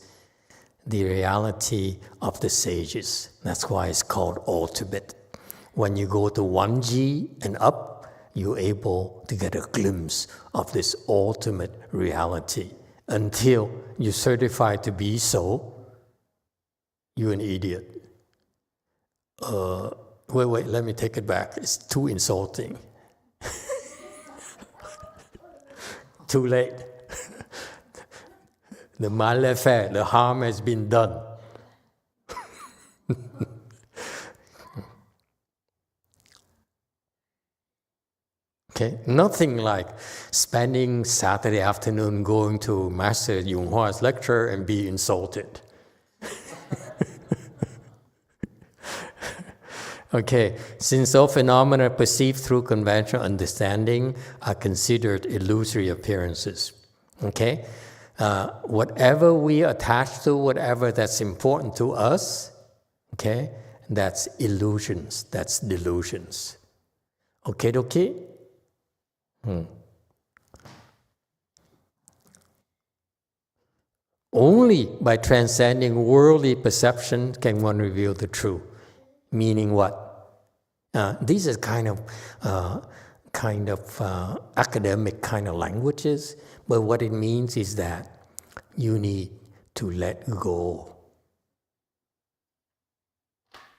the reality of the sages. That's why it's called ultimate. When you go to 1G and up, you're able to get a glimpse of this ultimate reality. Until you're certified to be so, you're an idiot. Wait, let me take it back. It's too insulting. Too late. The mal est fait, the harm has been done. Okay, nothing like spending Saturday afternoon going to Master YongHua's lecture and be insulted. Okay, since all phenomena perceived through conventional understanding are considered illusory appearances. Okay, whatever we attach to, whatever that's important to us, okay, that's illusions, that's delusions. Okay. Only by transcending worldly perception can one reveal the truth. Meaning what? These are kind of academic kind of languages, but what it means is that you need to let go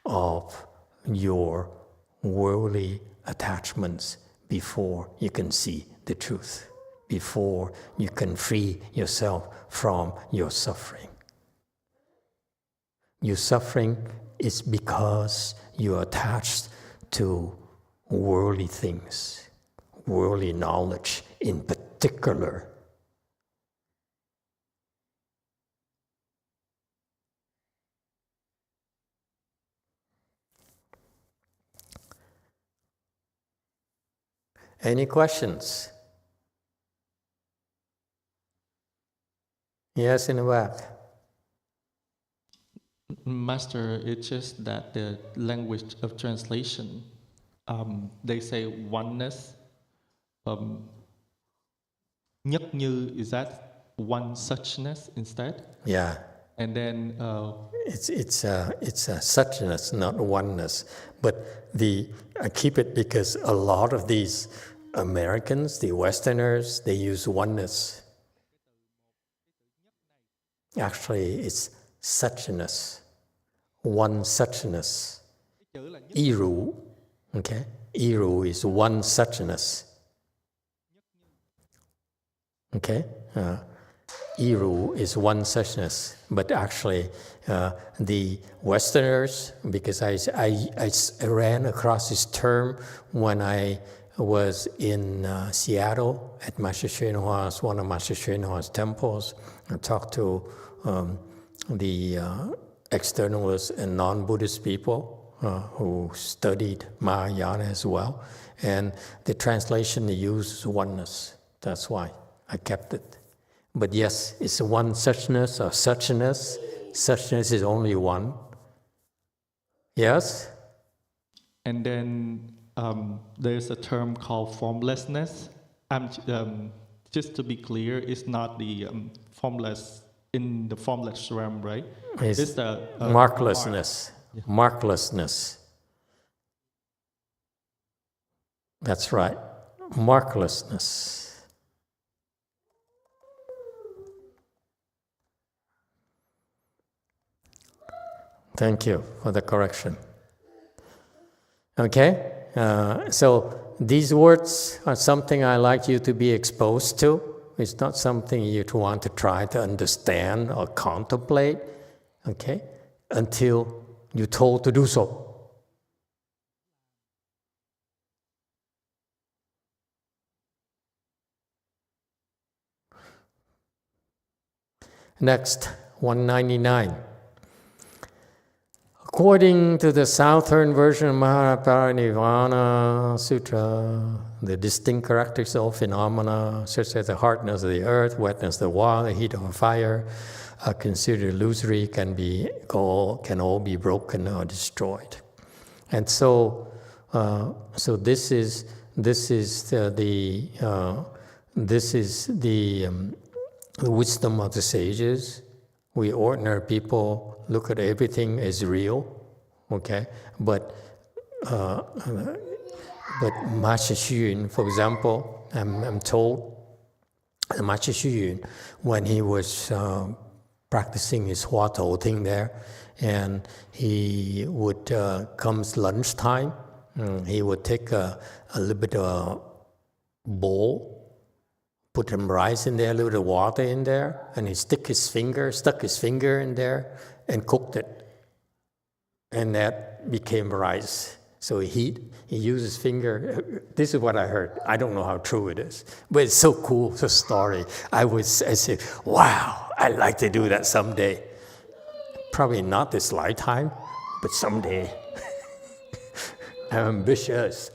of your worldly attachments before you can see the truth, before you can free yourself from your suffering. Your suffering is because you're attached to worldly things, worldly knowledge in particular. Any questions? Yes, in the back. Master, it's just that the language of translation, they say oneness. Nhất như, is that one suchness instead? Yeah. And then It's a suchness, not oneness. But I keep it because a lot of these Americans, the Westerners, they use oneness. Actually, it's suchness, one suchness. Iru, okay? Iru is one suchness. Okay? Iru is one suchness, but actually the Westerners, because I ran across this term when I was in Seattle at Master YongHua's, one of Master YongHua's temples. I talked to the externalists and non-Buddhist people who studied Mahayana as well, and the translation they use is oneness. That's why I kept it. But yes, it's one suchness or suchness. Suchness is only one. Yes? And then there's a term called formlessness. Just to be clear, it's not the formless in the formless realm, right? It's the marklessness. Yeah. Marklessness. That's right. Marklessness. Thank you for the correction. Okay, so these words are something I like you to be exposed to. It's not something you want to try to understand or contemplate, okay, until you're told to do so. Next, 199. According to the southern version of Mahaparinibbana Sutra, the distinct characteristics of phenomena, such as the hardness of the earth, wetness of the water, heat of fire, are considered illusory, can all be broken or destroyed. And so this is the wisdom of the sages. We ordinary people look at everything as real, okay? But Master Xu Yun, for example, I'm told Master Xu Yun, when he was practicing his Hua Tou thing there, and he would comes lunchtime, he would take a little bit of a bowl, put some rice in there, a little bit of water in there, and he stuck his finger in there and cooked it. And that became rice. So he used his finger. This is what I heard. I don't know how true it is, but it's so cool, the story. I said, wow, I'd like to do that someday. Probably not this lifetime, but someday. I'm ambitious.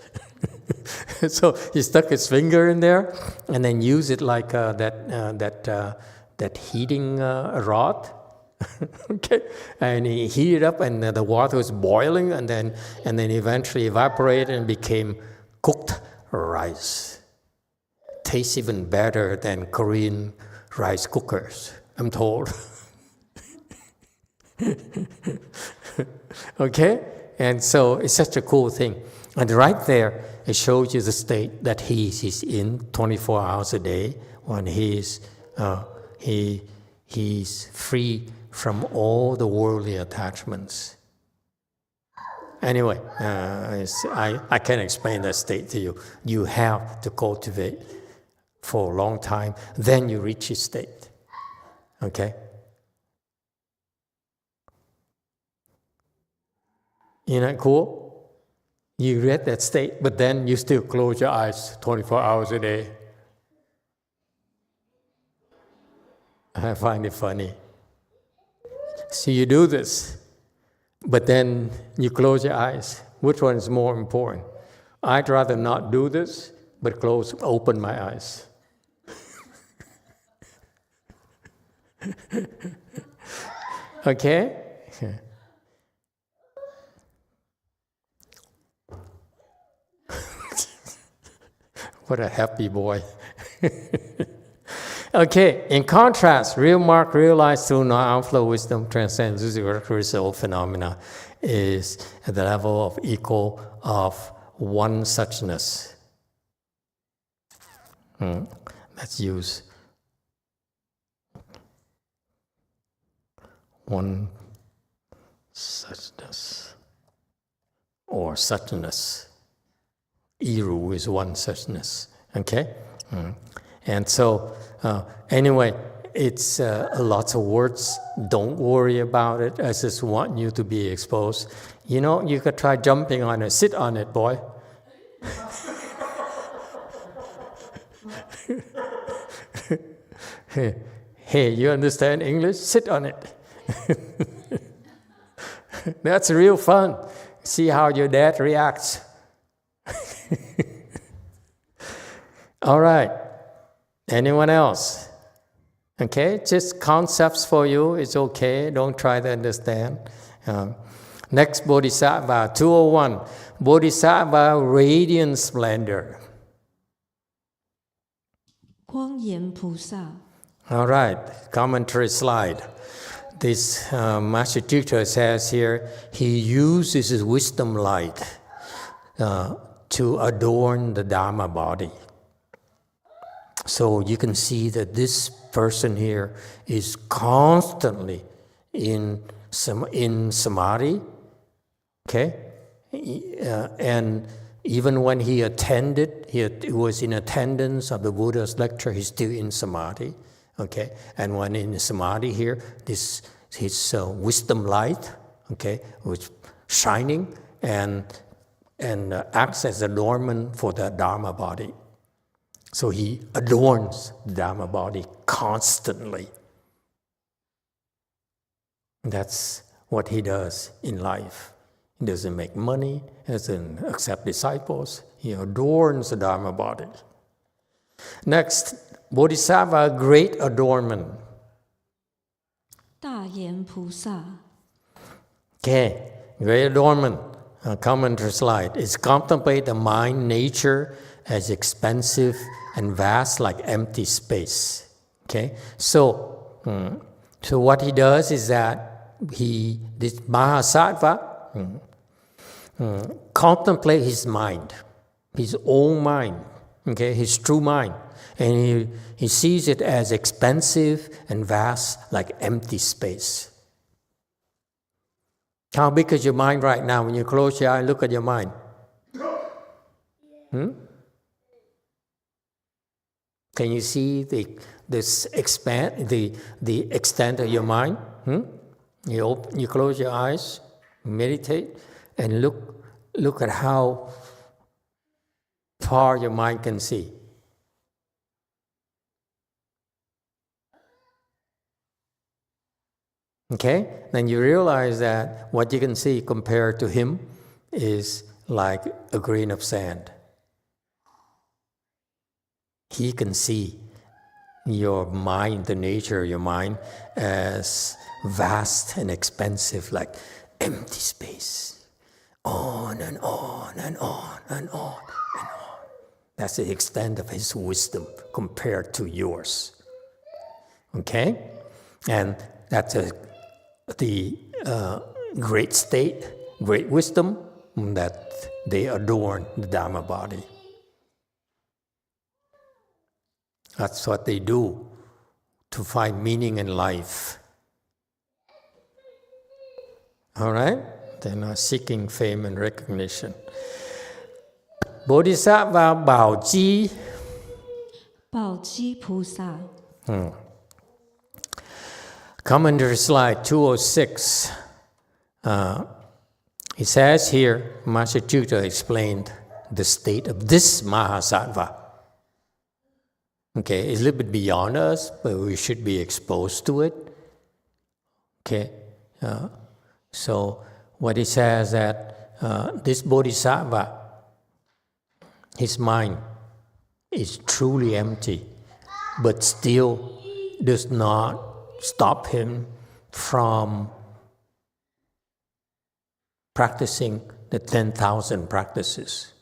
So he stuck his finger in there and then used it like that heating rod. Okay, and he heated up, and the water was boiling, and then eventually evaporated and became cooked rice. tastes even better than Korean rice cookers, I'm told. Okay? And so it's such a cool thing. And right there, it shows you the state that he's in 24 hours a day when he's free from all the worldly attachments. Anyway, I can't explain that state to you. You have to cultivate for a long time, then you reach his state. Okay? Isn't that cool? You reach that state, but then you still close your eyes 24 hours a day. I find it funny. So you do this, but then you close your eyes. Which one is more important? I'd rather not do this, but open my eyes. Okay? What a happy boy. Okay, in contrast, real mark realized through non-outflow wisdom transcends universal phenomena is at the level of equal of one suchness. Let's use one suchness or suchness. Iru is one suchness. Okay? And so, anyway, it's lots of words. Don't worry about it. I just want you to be exposed. You know, you could try jumping on it. Sit on it, boy. Hey, you understand English? Sit on it. That's real fun. See how your dad reacts. All right. Anyone else? Okay, just concepts for you. It's okay. Don't try to understand. Next Bodhisattva, 201. Bodhisattva radiant splendor. 光严菩萨 All right, commentary slide. This Master Teacher says here, he uses his wisdom light to adorn the Dharma body. So you can see that this person here is constantly in samadhi, okay? And even when he attended, he was in attendance of the Buddha's lecture, he's still in samadhi, okay? And when in samadhi here, his wisdom light, okay, was shining and acts as adornment for the Dharma body. So he adorns the Dharma body constantly. That's what he does in life. He doesn't make money, he doesn't accept disciples. He adorns the Dharma body. Next, Bodhisattva, great adornment. 大言菩萨 Okay, great adornment. Commentary slide. Is contemplate the mind nature as expansive and vast like empty space. Okay, so what he does is that this Mahasattva contemplate his mind, his own mind, okay, his true mind, and he sees it as expansive and vast like empty space. How big is your mind right now? When you close your eye and look at your mind? Can you see the extent of your mind? You close your eyes, meditate, and look at how far your mind can see. Okay? Then you realize that what you can see compared to him is like a grain of sand. He can see your mind, the nature of your mind, as vast and expansive, like empty space. On and on and on and on and on. That's the extent of his wisdom compared to yours. Okay? And that's the great state, great wisdom that they adorn the Dharma body. That's what they do to find meaning in life. All right? They're not seeking fame and recognition. Bodhisattva Bảo Chi. 宝积菩萨 Commentary slide 206. It says here, Master Sutra explained the state of this Mahasattva. Okay, it's a little bit beyond us, but we should be exposed to it. Okay, so what he says that this Bodhisattva, his mind is truly empty, but still does not stop him from practicing the 10,000 practices.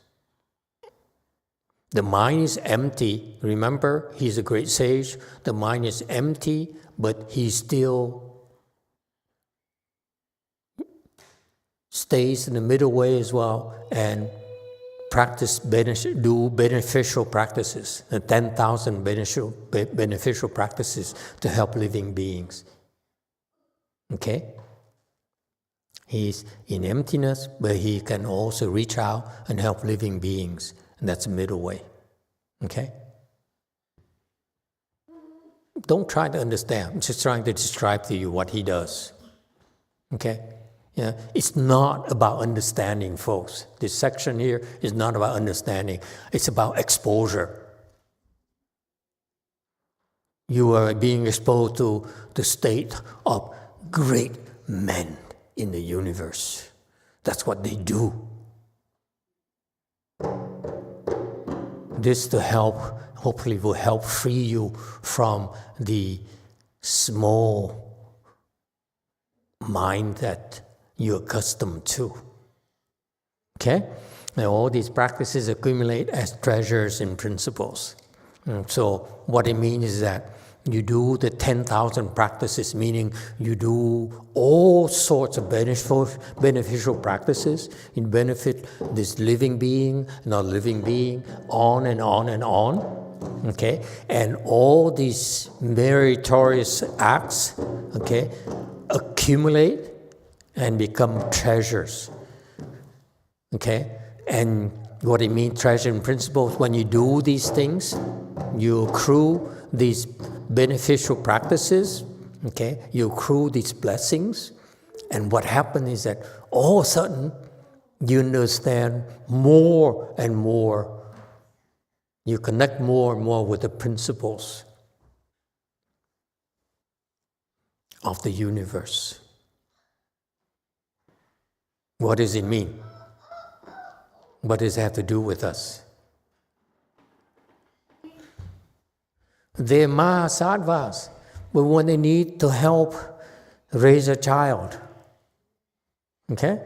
The mind is empty. Remember, he's a great sage. The mind is empty, but he still stays in the middle way as well and do beneficial practices, the 10,000 beneficial practices to help living beings. Okay? He's in emptiness, but he can also reach out and help living beings. And that's the middle way. Okay? Don't try to understand. I'm just trying to describe to you what he does. Okay? Yeah, it's not about understanding, folks. This section here is not about understanding. It's about exposure. You are being exposed to the state of great men in the universe. That's what they do. This to help, hopefully will help free you from the small mind that you're accustomed to. Okay? And all these practices accumulate as treasures and principles. So what it means is that you do the 10,000 practices, meaning you do all sorts of beneficial practices. You benefit this living being, not living being, on and on and on. Okay? And all these meritorious acts, okay, accumulate and become treasures. Okay? And what it means, treasure and principles, when you do these things, you accrue these beneficial practices, okay? You accrue these blessings, and what happens is that all of a sudden, you understand more and more. You connect more and more with the principles of the universe. What does it mean? What does it have to do with us? They're Mahasattvas, but when they need to help raise a child, okay?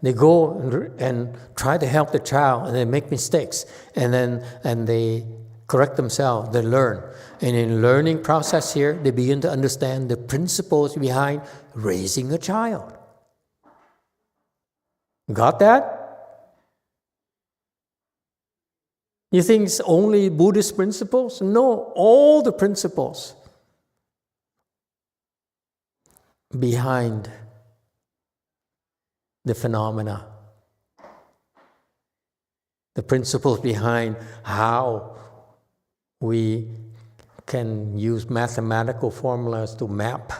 They go and try to help the child, and they make mistakes, and they correct themselves, they learn. And in the learning process here, they begin to understand the principles behind raising a child. Got that? You think it's only Buddhist principles? No, all the principles behind the phenomena. The principles behind how we can use mathematical formulas to map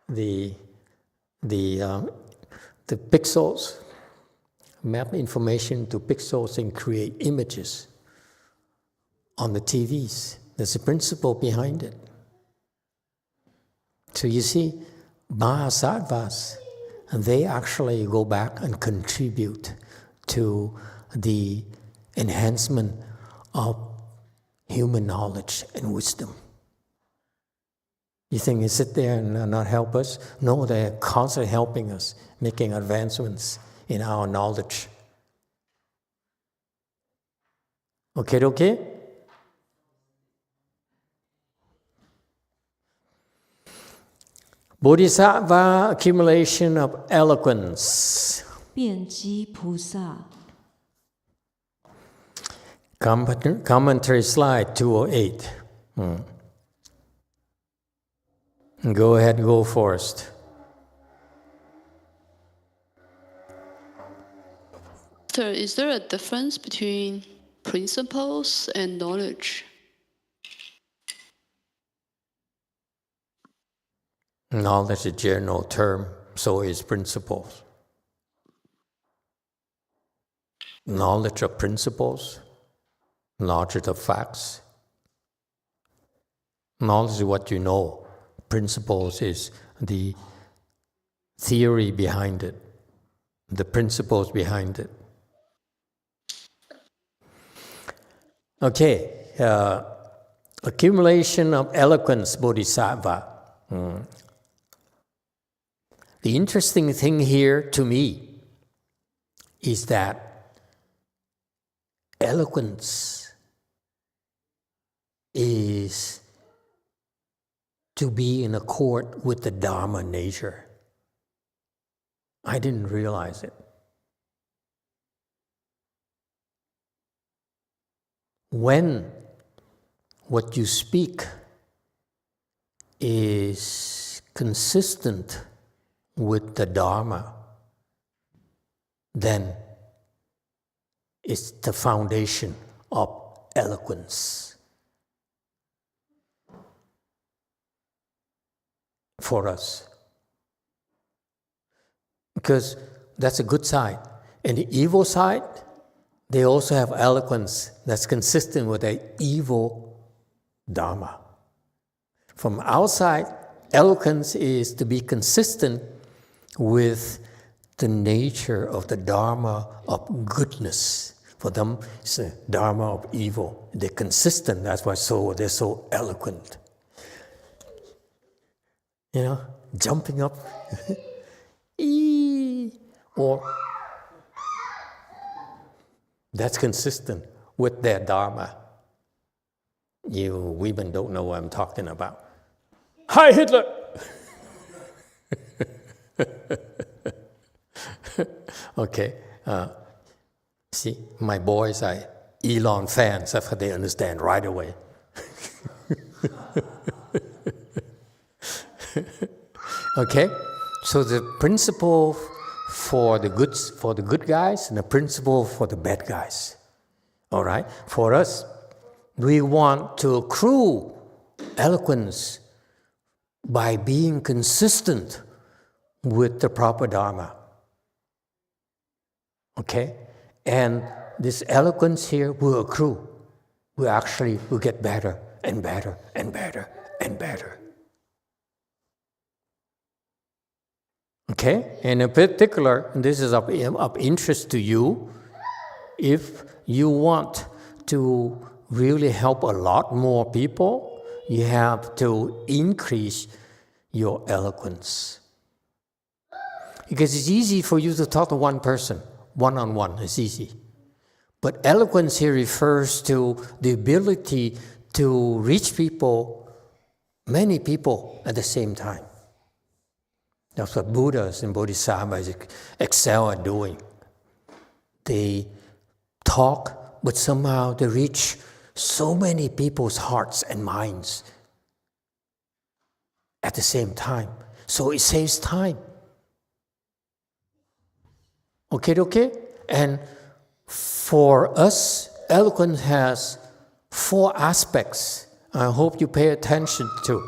the pixels, map information to pixels and create images on the TVs. There's a principle behind it. So you see, Mahasattvas, they actually go back and contribute to the enhancement of human knowledge and wisdom. You think they sit there and not help us? No, they're constantly helping us, making advancements in our knowledge. Okay? Bodhisattva, accumulation of eloquence. 辩机菩萨， Commentary slide 208. Go ahead, go first. Sir, is there a difference between principles and knowledge? Knowledge is a general term, so is principles. Knowledge of principles, knowledge of facts. Knowledge is what you know. Principles is the theory behind it, the principles behind it. Okay, accumulation of eloquence, Bodhisattva. The interesting thing here to me is that eloquence is to be in accord with the Dharma nature. I didn't realize it. When what you speak is consistent with the Dharma, then it's the foundation of eloquence for us. Because that's a good side. And the evil side, they also have eloquence that's consistent with the evil Dharma. From outside, eloquence is to be consistent with the nature of the Dharma of goodness. For them, it's the Dharma of evil. They're consistent, that's why they're so eloquent. You know, jumping up. Or that's consistent with their Dharma. You women don't know what I'm talking about. Hi, Hitler! Okay. See, my boys are Elon fans. That's what they understand right away. Okay? So the principle for the good guys and the principle for the bad guys. All right? For us, we want to accrue eloquence by being consistent with the proper Dharma. Okay? And this eloquence here will accrue. Will get better and better and better and better. Okay? And in particular, and this is of interest to you, if you want to really help a lot more people, you have to increase your eloquence. Because it's easy for you to talk to one person, one-on-one, it's easy. But eloquence here refers to the ability to reach people, many people at the same time. That's what Buddhas and Bodhisattvas excel at doing. They talk, but somehow they reach so many people's hearts and minds at the same time. So it saves time. Okay? And for us, eloquence has 4 aspects I hope you pay attention to.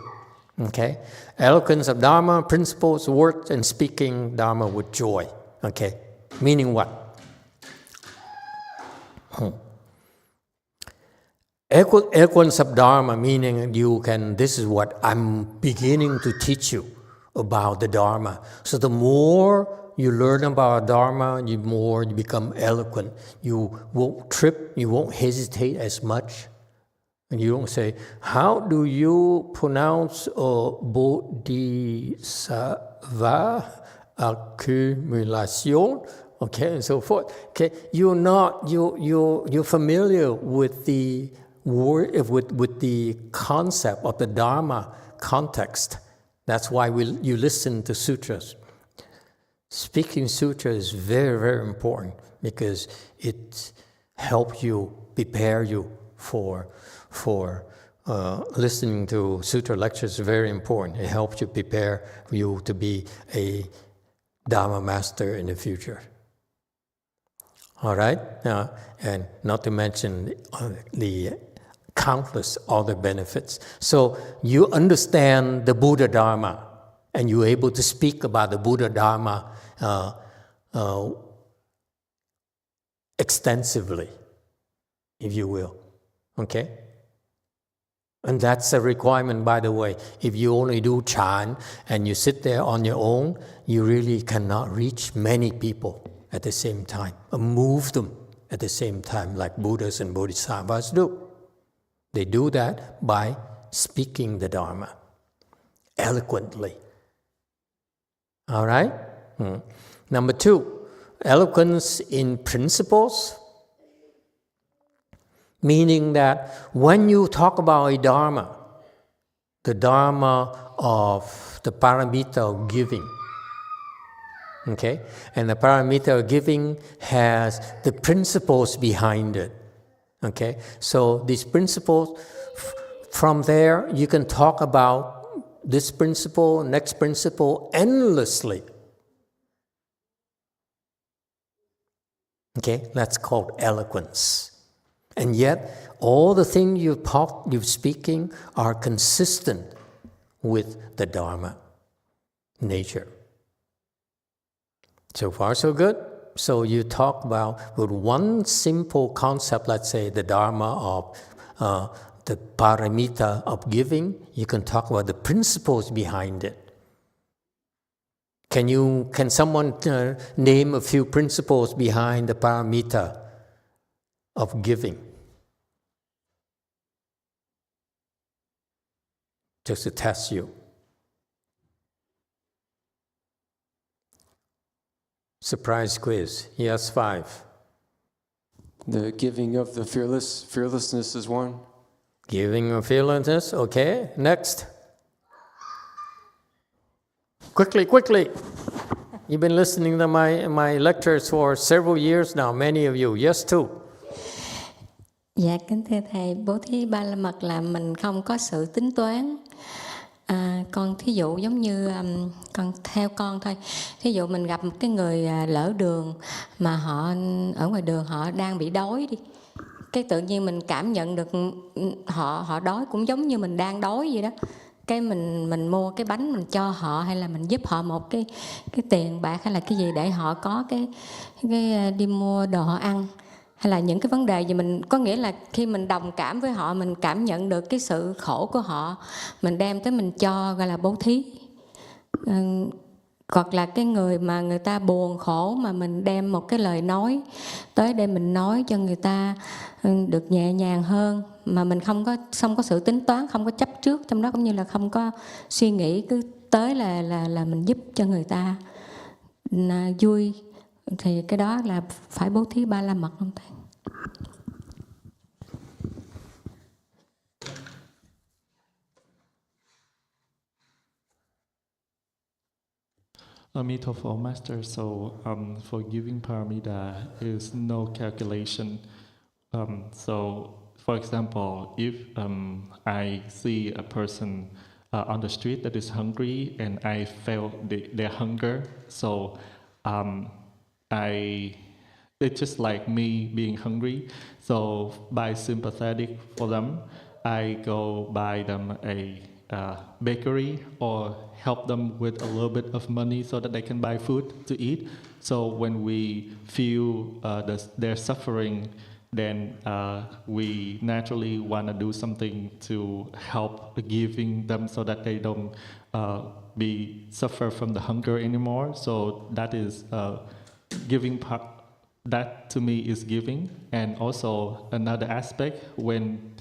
Okay? Eloquence of Dharma, principles, words, and speaking Dharma with joy. Okay? Meaning what? Eloquence of Dharma, meaning this is what I'm beginning to teach you about the Dharma. So the more you learn about Dharma, the more you become eloquent. You won't trip, you won't hesitate as much. And you don't say, how do you pronounce Bodhisattva? Accumulation? okay, and so forth. Okay, you're familiar with the word, with the concept of the Dharma context. That's why you listen to sutras. Speaking sutra is very, very important because it helps you prepare you for listening to sutra lectures. Is very important. It helps you prepare you to be a Dharma master in the future. All right, and not to mention the countless other benefits. So you understand the Buddha Dharma, and you're able to speak about the Buddha Dharma extensively, if you will. Okay? And that's a requirement, by the way. If you only do chant and you sit there on your own, you really cannot reach many people at the same time, or move them at the same time, like Buddhas and Bodhisattvas do. They do that by speaking the Dharma eloquently. All right? Number 2, eloquence in principles, meaning that when you talk about a Dharma, the Dharma of the paramita of giving, okay? And the paramita of giving has the principles behind it, okay? So these principles, from there, you can talk about this principle, next principle, endlessly. Okay, that's called eloquence. And yet, all the things you're speaking are consistent with the Dharma nature. So far, so good. So you talk about with one simple concept, let's say the Dharma of the paramita of giving, you can talk about the principles behind it. Can someone name a few principles behind the paramita of giving? Just to test you. Surprise quiz. Yes, 5. The giving of the fearlessness is one. Giving of fearlessness, okay. Next. Quickly. You've been listening to my lectures for several years now, many of you. Yes, 2. Dạ, kính thưa Thầy, bố thí ba la mật là mình không có sự tính toán. Con thí dụ giống như con theo con thôi, thí dụ mình gặp một cái người lỡ đường mà họ ở ngoài đường họ đang bị đói đi, cái tự nhiên mình cảm nhận được họ đói cũng giống như mình đang đói vậy đó, cái mình mua cái bánh mình cho họ, hay là mình giúp họ một cái tiền bạc hay là cái gì để họ có cái đi mua đồ họ ăn, hay là những cái vấn đề gì mình có nghĩa là khi mình đồng cảm với họ, mình cảm nhận được cái sự khổ của họ, mình đem tới mình cho, gọi là bố thí. Hoặc là cái người mà người ta buồn khổ mà mình đem một cái lời nói tới để mình nói cho người ta được nhẹ nhàng hơn, mà mình không có sự tính toán, không có chấp trước trong đó, cũng như là không có suy nghĩ, cứ tới là mình giúp cho người ta vui, thì cái đó là phải bố thí ba la mật không Thầy? Emitofuo Master, so for giving paramita is no calculation. So, for example, if I see a person on the street that is hungry and I feel their hunger, so it's just like me being hungry. So by sympathetic for them, I go buy them a bakery or help them with a little bit of money so that they can buy food to eat. So when we feel their suffering, then we naturally want to do something to help giving them so that they don't suffer from the hunger anymore. So that is giving part. That to me is giving. And also another aspect, when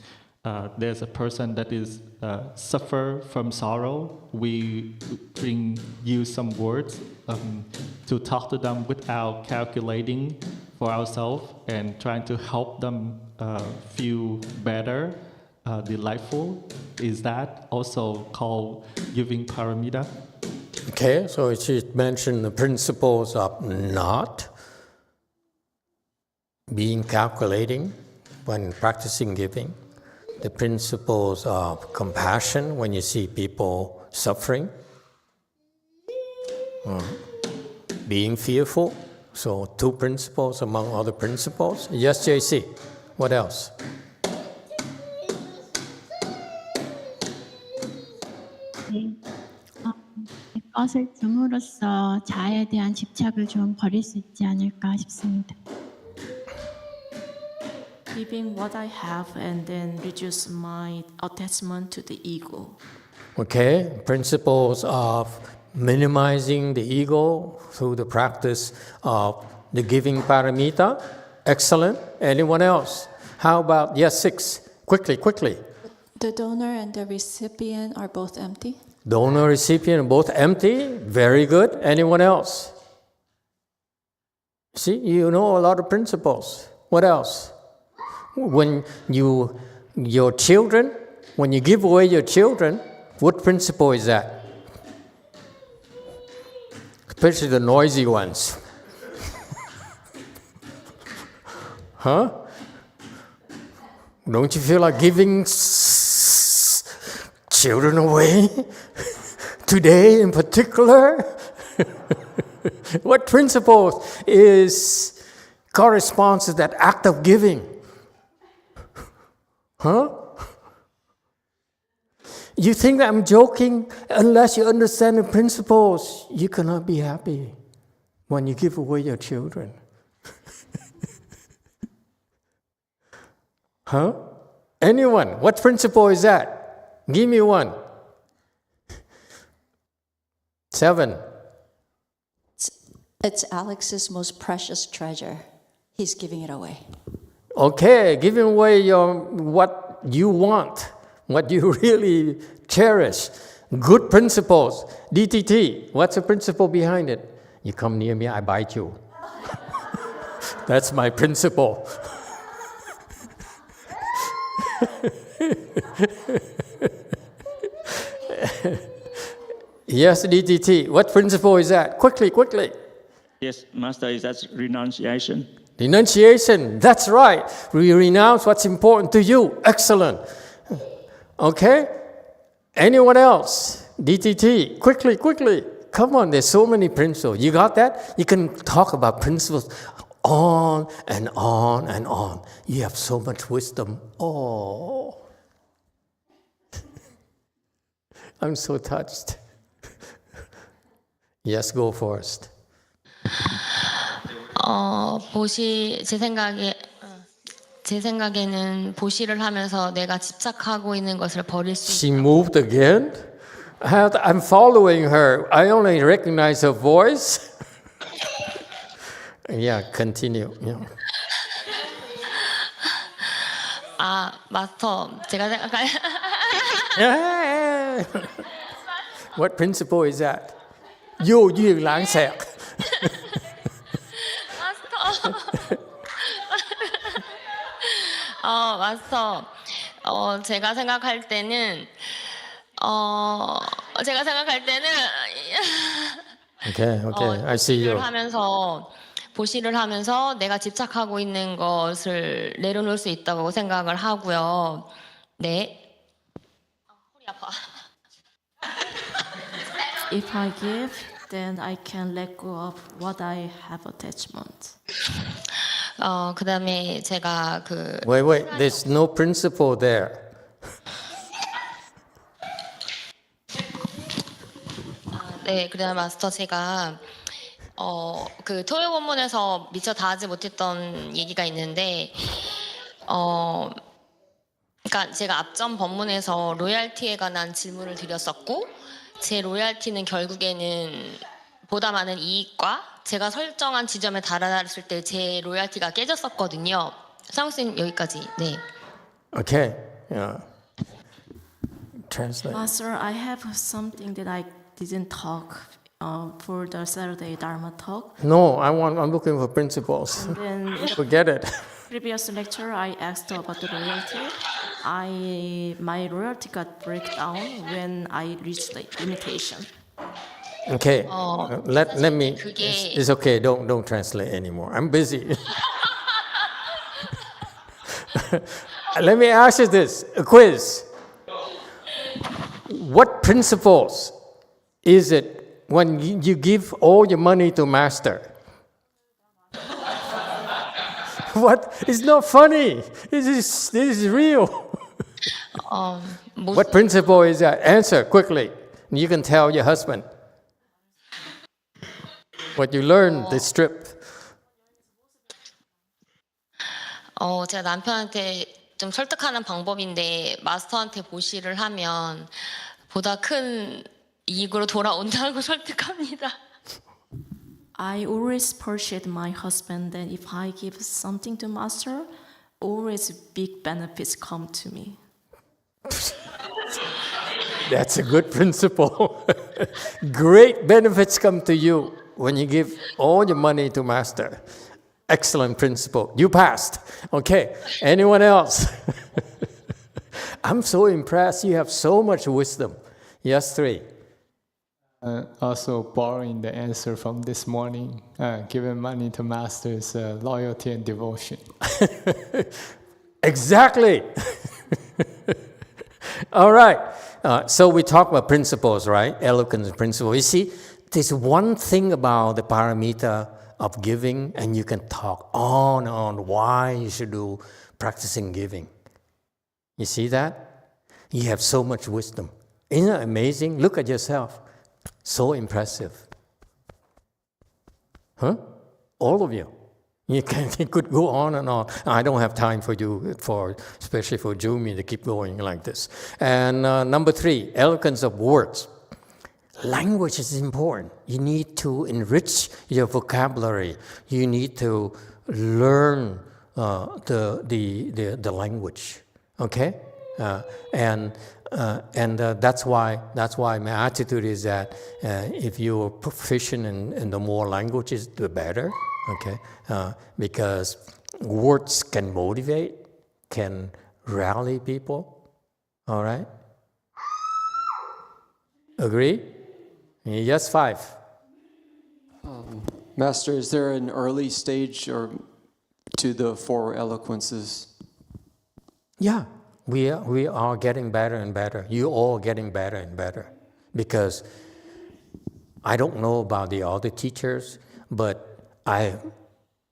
there's a person that is suffer from sorrow, we use some words to talk to them without calculating for ourselves and trying to help them feel better, delightful. Is that also called giving paramita? Okay, so she mentioned the principles of not being calculating when practicing giving, the principles of compassion when you see people suffering, being fearful. So 2 principles among other principles. Yes, JC, what else? 것을 줌으로써 자아에 대한 집착을 좀 버릴 수 있지 않을까 싶습니다. Giving what I have and then reduce my attachment to the ego. Okay, principles of minimizing the ego through the practice of the giving paramita. Excellent. Anyone else? How about, yes, 6. Quickly. The donor and the recipient are both empty. Donor, recipient are both empty. Very good. Anyone else? See, you know a lot of principles. What else? When your children, when you give away your children, what principle is that? Especially the noisy ones. Huh? Don't you feel like giving children away? Today in particular? What principle corresponds to that act of giving? Huh? You think I'm joking? Unless you understand the principles, you cannot be happy when you give away your children. Huh? Anyone? What principle is that? Give me one. 7. It's Alex's most precious treasure. He's giving it away. Okay, giving away what you want, what you really cherish. Good principles. DTT, what's the principle behind it? You come near me, I bite you. That's my principle. Yes, DTT, what principle is that? Quickly. Yes, Master, is that renunciation? Renunciation, that's right. We renounce what's important to you. Excellent. Okay? Anyone else? DTT, quickly. Come on, there's so many principles. You got that? You can talk about principles on and on and on. You have so much wisdom. Oh. I'm so touched. Yes, go first. 제 생각에는 보시를 하면서 내가 집착하고 있는 것을 버릴 수 She moved again. I'm following her. I only recognize her voice. Yeah, continue. Yeah. 마스터, 제가 생각할 What principle is that? Vô duyên lãng xẹt. 마스터, 제가 생각할 때는 Okay, I see you. 보시를 하면서 내가 집착하고 있는 것을 내려놓을 수 있다고 생각을 하고요. 네. 허리 아파. If I give, then I can let go of what I have attachment. 그다음에 제가 Wait, there's no principle there. 네, 그다음에 마스터 제가 토요 본문에서 미처 다 하지 못했던 얘기가 있는데 그러니까 제가 앞전 본문에서 로얄티에 관한 질문을 드렸었고 제 로얄티는 결국에는 보다 많은 이익과 제가 설정한 지점에 달았을 때 제 로얄티가 깨졌었거든요. 상욱쌤 여기까지. 네. Okay, Translate. Master, I have something that I didn't talk for the Saturday Dharma talk. No, I'm looking for principles. And then in the Forget it. previous lecture, I asked about the royalty. My royalty got breakdown when I reached the limitation. Okay. Let me. It's okay. Don't translate anymore. I'm busy. Let me ask you this: a quiz. What principles is it when you give all your money to master? What? It's not funny. This is real. What principle is that? Answer quickly. You can tell your husband what you learned this trip. 제가 남편한테 좀 설득하는 방법인데 마스터한테 보시를 하면 보다 큰 이익으로 돌아온다고 설득합니다. I always persuade my husband that if I give something to master, always big benefits come to me. That's a good principle. Great benefits come to you when you give all your money to master. Excellent principle. You passed. Okay. Anyone else? I'm so impressed. You have so much wisdom. Yes, 3. Also borrowing the answer from this morning, giving money to masters, loyalty and devotion. Exactly. All right. So we talk about principles, right? Eloquence principle. You see, there's one thing about the paramita of giving, and you can talk on and on why you should do practicing giving. You see that? You have so much wisdom. Isn't it amazing? Look at yourself. So impressive. Huh? All of you. You could go on and on. I don't have time for you, especially for Jumi, to keep going like this. And number 3, eloquence of words. Language is important. You need to enrich your vocabulary. You need to learn the language. Okay, and that's why my attitude is that if you're proficient in the more languages, the better. Okay, because words can motivate, can rally people. All right. Agree? Yes, 5. Master, is there an early stage or to the 4 eloquences? Yeah, we are getting better and better. You all getting better and better. Because I don't know about the other teachers, but I'm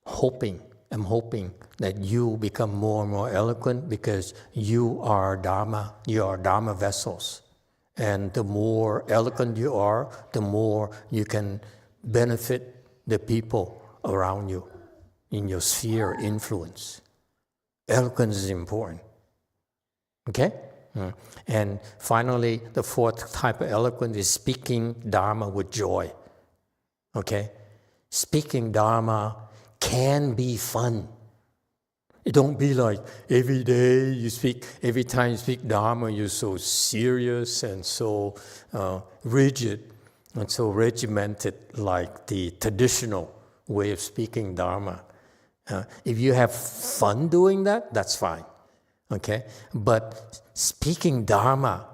hoping that you become more and more eloquent because you are Dharma vessels. And the more eloquent you are, the more you can benefit the people around you in your sphere of influence. Eloquence is important. Okay? And finally, the 4th type of eloquence is speaking Dharma with joy. Okay? Speaking Dharma can be fun. It don't be like every time you speak Dharma, you're so serious and so rigid and so regimented like the traditional way of speaking Dharma. If you have fun doing that, that's fine. Okay? But speaking Dharma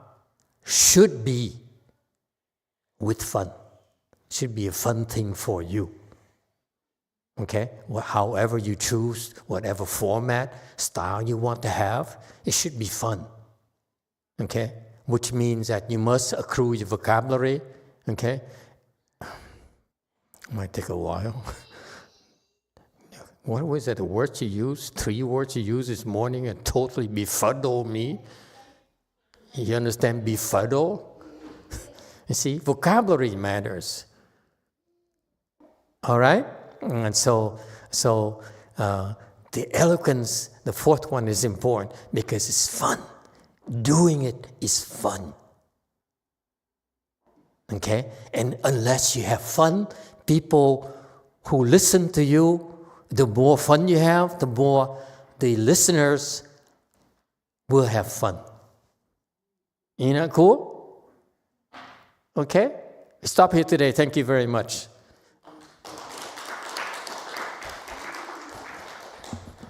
should be with fun. Should be a fun thing for you. Okay? However you choose, whatever format, style you want to have, it should be fun. Okay? Which means that you must accrue your vocabulary. Okay? Might take a while. What was it, the words you used? 3 words you used this morning and totally befuddled me. You understand befuddle? You see, vocabulary matters. All right? And so the eloquence, the 4th one, is important because it's fun. Doing it is fun. Okay? And unless you have fun, people who listen to you, the more fun you have, the more the listeners we'll have fun. Isn't that cool? Okay? Stop here today. Thank you very much.